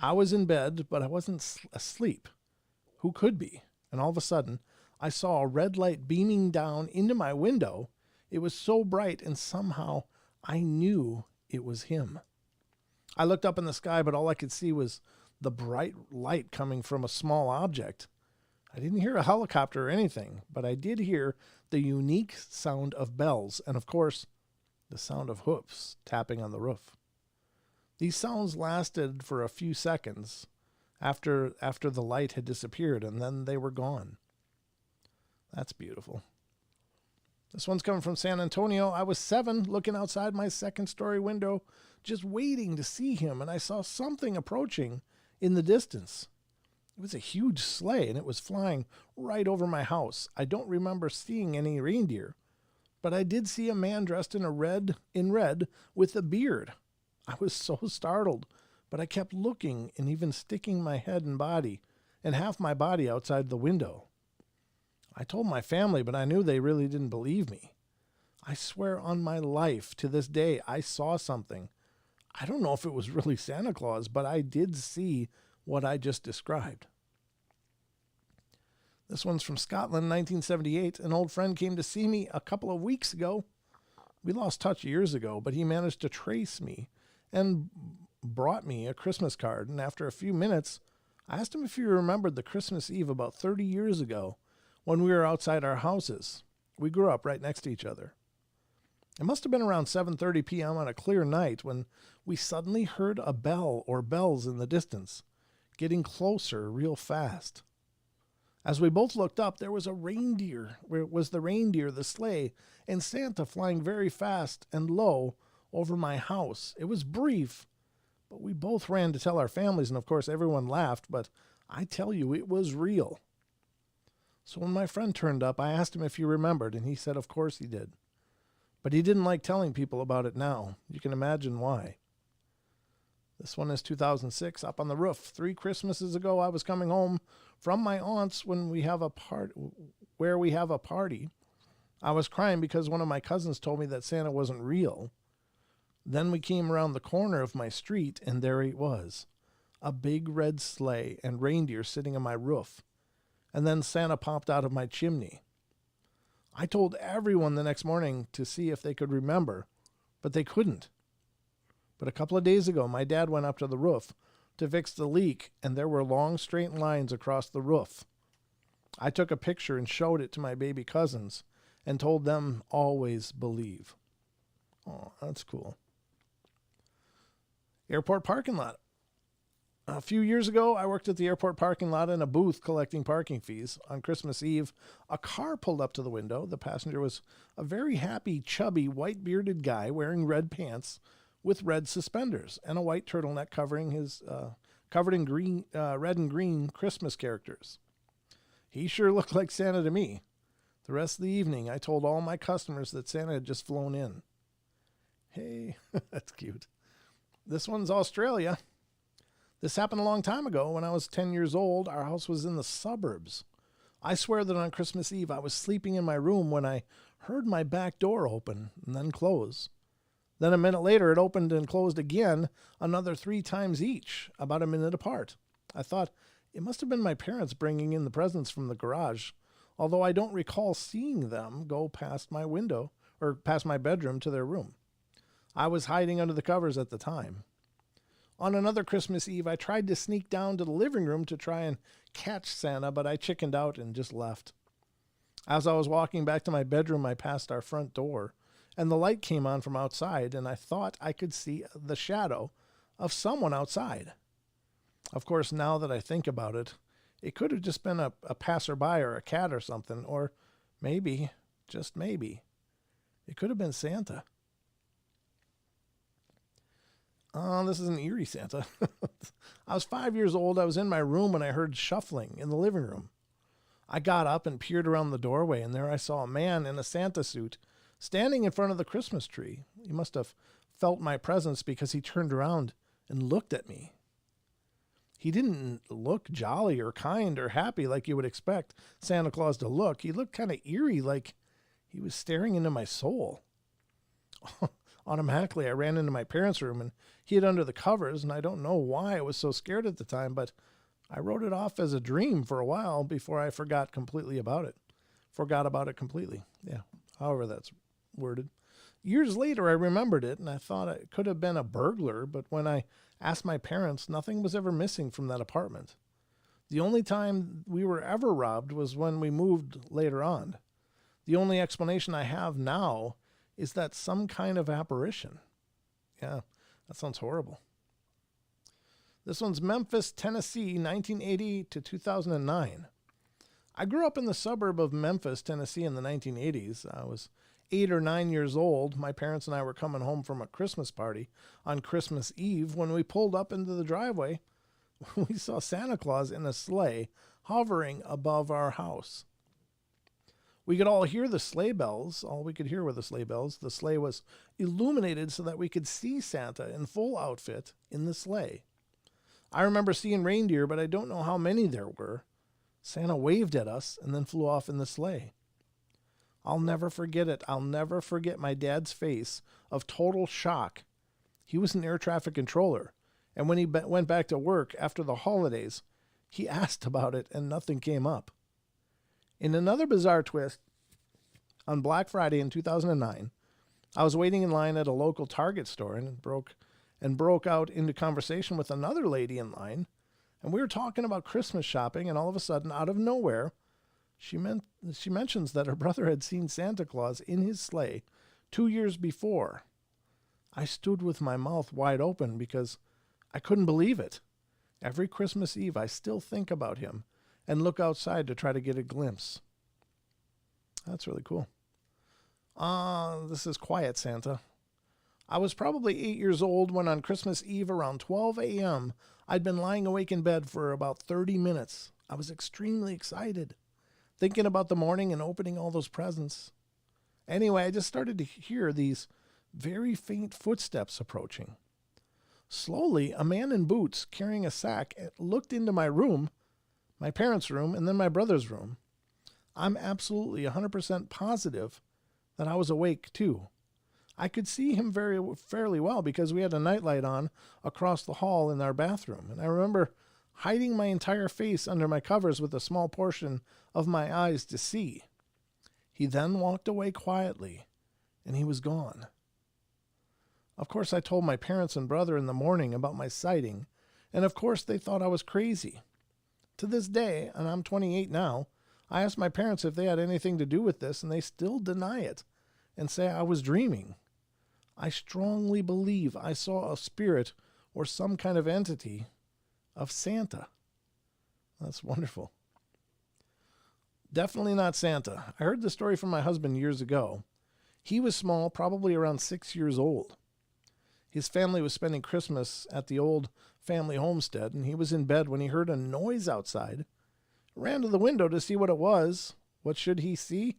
I was in bed, but I wasn't asleep. Who could be? And all of a sudden, I saw a red light beaming down into my window. It was so bright, and somehow I knew it was him. I looked up in the sky, but all I could see was the bright light coming from a small object. I didn't hear a helicopter or anything, but I did hear the unique sound of bells and, of course, the sound of hoofs tapping on the roof. These sounds lasted for a few seconds after the light had disappeared, and then they were gone. That's beautiful. This one's coming from San Antonio. I was 7, looking outside my second-story window, just waiting to see him, and I saw something approaching in the distance. It was a huge sleigh, and it was flying right over my house. I don't remember seeing any reindeer, but I did see a man dressed in red with a beard. I was so startled, but I kept looking and even sticking my head and half my body outside the window. I told my family, but I knew they really didn't believe me. I swear on my life, to this day, I saw something. I don't know if it was really Santa Claus, but I did see what I just described. This one's from Scotland, 1978. An old friend came to see me a couple of weeks ago. We lost touch years ago, but he managed to trace me and brought me a Christmas card. And after a few minutes, I asked him if he remembered the Christmas Eve about 30 years ago when we were outside our houses. We grew up right next to each other. It must have been around 7:30 p.m. on a clear night when we suddenly heard a bell or bells in the distance, getting closer real fast. As we both looked up, there was a reindeer. Where it was the reindeer, the sleigh, and Santa flying very fast and low over my house. It was brief, but we both ran to tell our families, and of course everyone laughed, but I tell you, it was real. So when my friend turned up, I asked him if he remembered, and he said of course he did. But he didn't like telling people about it now. You can imagine why. This one is 2006, up on the roof. 3 Christmases ago, I was coming home from my aunt's where we have a party. I was crying because one of my cousins told me that Santa wasn't real. Then we came around the corner of my street, and there he was, a big red sleigh and reindeer sitting on my roof. And then Santa popped out of my chimney. I told everyone the next morning to see if they could remember, but they couldn't. But a couple of days ago, my dad went up to the roof to fix the leak, and there were long straight lines across the roof. I took a picture and showed it to my baby cousins and told them always believe. Oh, that's cool. Airport parking lot. A few years ago, I worked at the airport parking lot in a booth collecting parking fees. On Christmas Eve, a car pulled up to the window. The passenger was a very happy, chubby, white-bearded guy wearing red pants with red suspenders and a white turtleneck covering his covered in green, red and green Christmas characters. He sure looked like Santa to me. The rest of the evening, I told all my customers that Santa had just flown in. Hey, that's cute. This one's Australia. This happened a long time ago. When I was 10 years old, our house was in the suburbs. I swear that on Christmas Eve, I was sleeping in my room when I heard my back door open and then close. Then a minute later, it opened and closed again, another 3 times each, about a minute apart. I thought it must have been my parents bringing in the presents from the garage, although I don't recall seeing them go past my window or past my bedroom to their room. I was hiding under the covers at the time. On another Christmas Eve, I tried to sneak down to the living room to try and catch Santa, but I chickened out and just left. As I was walking back to my bedroom, I passed our front door, and the light came on from outside, and I thought I could see the shadow of someone outside. Of course, now that I think about it, it could have just been a passerby or a cat or something, or maybe, just maybe, it could have been Santa. This is an eerie Santa. I was 5 years old. I was in my room when I heard shuffling in the living room. I got up and peered around the doorway, and there I saw a man in a Santa suit standing in front of the Christmas tree. He must have felt my presence because he turned around and looked at me. He didn't look jolly or kind or happy like you would expect Santa Claus to look. He looked kind of eerie, like he was staring into my soul. Automatically, I ran into my parents' room and hid under the covers, and I don't know why I was so scared at the time, but I wrote it off as a dream for a while before I forgot about it completely. Yeah, however that's worded. Years later, I remembered it, and I thought it could have been a burglar, but when I asked my parents, nothing was ever missing from that apartment. The only time we were ever robbed was when we moved later on. The only explanation I have now is that some kind of apparition. Yeah, that sounds horrible. This one's Memphis, Tennessee, 1980 to 2009. I grew up in the suburb of Memphis, Tennessee in the 1980s. I was 8 or 9 years old. My parents and I were coming home from a Christmas party on Christmas Eve when we pulled up into the driveway we saw Santa Claus in a sleigh hovering above our house. We could all hear the sleigh bells. All we could hear were the sleigh bells. The sleigh was illuminated so that we could see Santa in full outfit in the sleigh. I remember seeing reindeer, but I don't know how many there were. Santa waved at us and then flew off in the sleigh. I'll never forget it. I'll never forget my dad's face of total shock. He was an air traffic controller, and when he went back to work after the holidays, he asked about it and nothing came up. In another bizarre twist, on Black Friday in 2009, I was waiting in line at a local Target store and broke out into conversation with another lady in line, and we were talking about Christmas shopping, and all of a sudden, out of nowhere, she mentions that her brother had seen Santa Claus in his sleigh 2 years before. I stood with my mouth wide open because I couldn't believe it. Every Christmas Eve, I still think about him and look outside to try to get a glimpse. That's really cool. This is Quiet Santa. I was probably 8 years old when on Christmas Eve around 12 a.m., I'd been lying awake in bed for about 30 minutes. I was extremely excited, thinking about the morning and opening all those presents. Anyway, I just started to hear these very faint footsteps approaching. Slowly, a man in boots carrying a sack looked into my room, my parents' room, and then my brother's room. I'm absolutely 100% positive that I was awake too. I could see him fairly well because we had a nightlight on across the hall in our bathroom, and I remember hiding my entire face under my covers with a small portion of my eyes to see. He then walked away quietly, and he was gone. Of course, I told my parents and brother in the morning about my sighting, and of course they thought I was crazy. To this day, and I'm 28 now, I asked my parents if they had anything to do with this, and they still deny it and say I was dreaming. I strongly believe I saw a spirit or some kind of entity of Santa. That's wonderful. Definitely not Santa. I heard the story from my husband years ago. He was small, probably around 6 years old. His family was spending Christmas at the old family homestead, and he was in bed when he heard a noise outside. Ran to the window to see what it was. What should he see?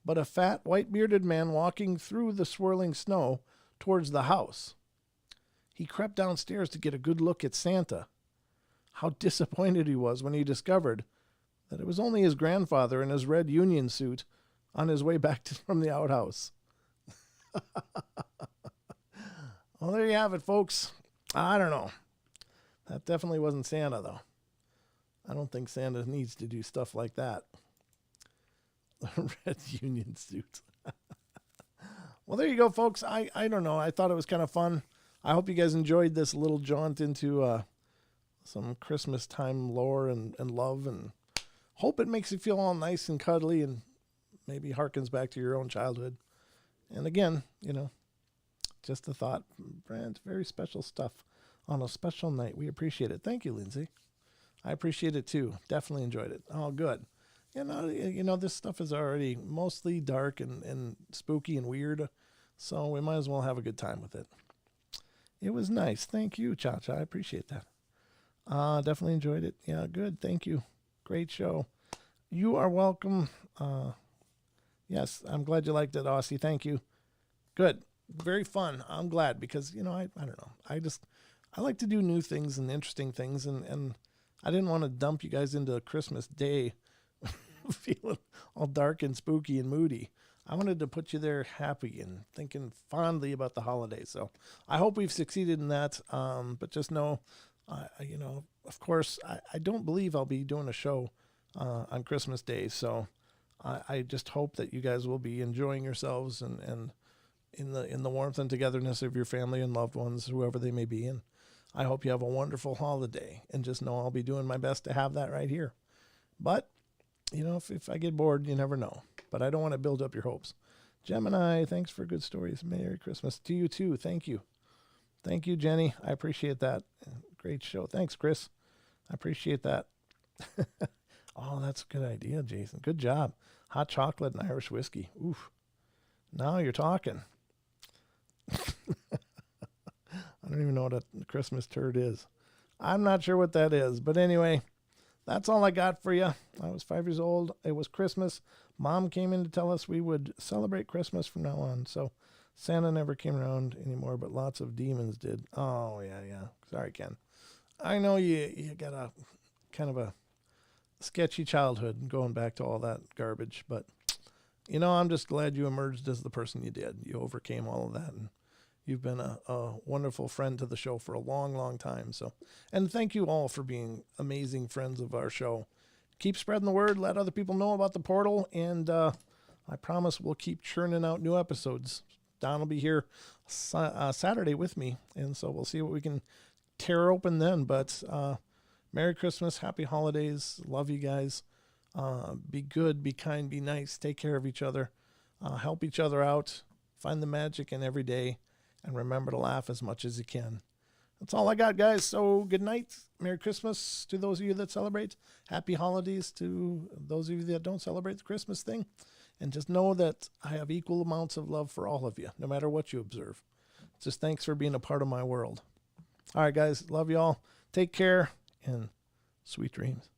But a fat, white-bearded man walking through the swirling snow towards the house. He crept downstairs to get a good look at Santa. How disappointed he was when he discovered that it was only his grandfather in his red union suit on his way back from the outhouse. Well, there you have it, folks. I don't know. That definitely wasn't Santa, though. I don't think Santa needs to do stuff like that. Red union suit. Well, there you go, folks. I don't know. I thought it was kind of fun. I hope you guys enjoyed this little jaunt into some Christmas time lore and love, and hope it makes you feel all nice and cuddly and maybe harkens back to your own childhood. And again, just a thought. Brand, very special stuff on a special night. We appreciate it. Thank you, Lindsay. I appreciate it too. Definitely enjoyed it. Oh, good. This stuff is already mostly dark and spooky and weird, so we might as well have a good time with it. It was nice. Thank you, Cha-Cha. I appreciate that. Definitely enjoyed it. Yeah, good. Thank you. Great show. You are welcome. Yes, I'm glad you liked it, Aussie. Thank you. Good. Very fun. I'm glad because, I don't know. I like to do new things and interesting things, and I didn't want to dump you guys into Christmas Day feeling all dark and spooky and moody. I wanted to put you there happy and thinking fondly about the holidays. So I hope we've succeeded in that. But just know, of course, I don't believe I'll be doing a show on Christmas Day. So I just hope that you guys will be enjoying yourselves and in the warmth and togetherness of your family and loved ones, whoever they may be. And I hope you have a wonderful holiday, and just know I'll be doing my best to have that right here. But, if I get bored, you never know. But I don't want to build up your hopes. Gemini, thanks for good stories. Merry Christmas to you too. Thank you. Thank you, Jenny. I appreciate that. Great show. Thanks, Chris. I appreciate that. Oh, that's a good idea, Jason. Good job. Hot chocolate and Irish whiskey. Oof. Now you're talking. I don't even know what a Christmas turd is. I'm not sure what that is. But anyway, that's all I got for you. I was 5 years old. It was Christmas. Mom came in to tell us we would celebrate Christmas from now on. So Santa never came around anymore, but lots of demons did. Oh, yeah. Sorry, Ken. I know you got a kind of a sketchy childhood going back to all that garbage, but I'm just glad you emerged as the person you did. You overcame all of that, and you've been a wonderful friend to the show for a long, long time. So, and thank you all for being amazing friends of our show. Keep spreading the word. Let other people know about the portal, and I promise we'll keep churning out new episodes. Don will be here Saturday with me, and so we'll see what we can tear open then. But Merry Christmas, Happy Holidays. Love you guys. Be good, be kind, be nice. Take care of each other. Help each other out. Find the magic in every day. And remember to laugh as much as you can. That's all I got, guys. So good night. Merry Christmas to those of you that celebrate. Happy holidays to those of you that don't celebrate the Christmas thing. And just know that I have equal amounts of love for all of you, no matter what you observe. Just thanks for being a part of my world. All right, guys. Love you all. Take care and sweet dreams.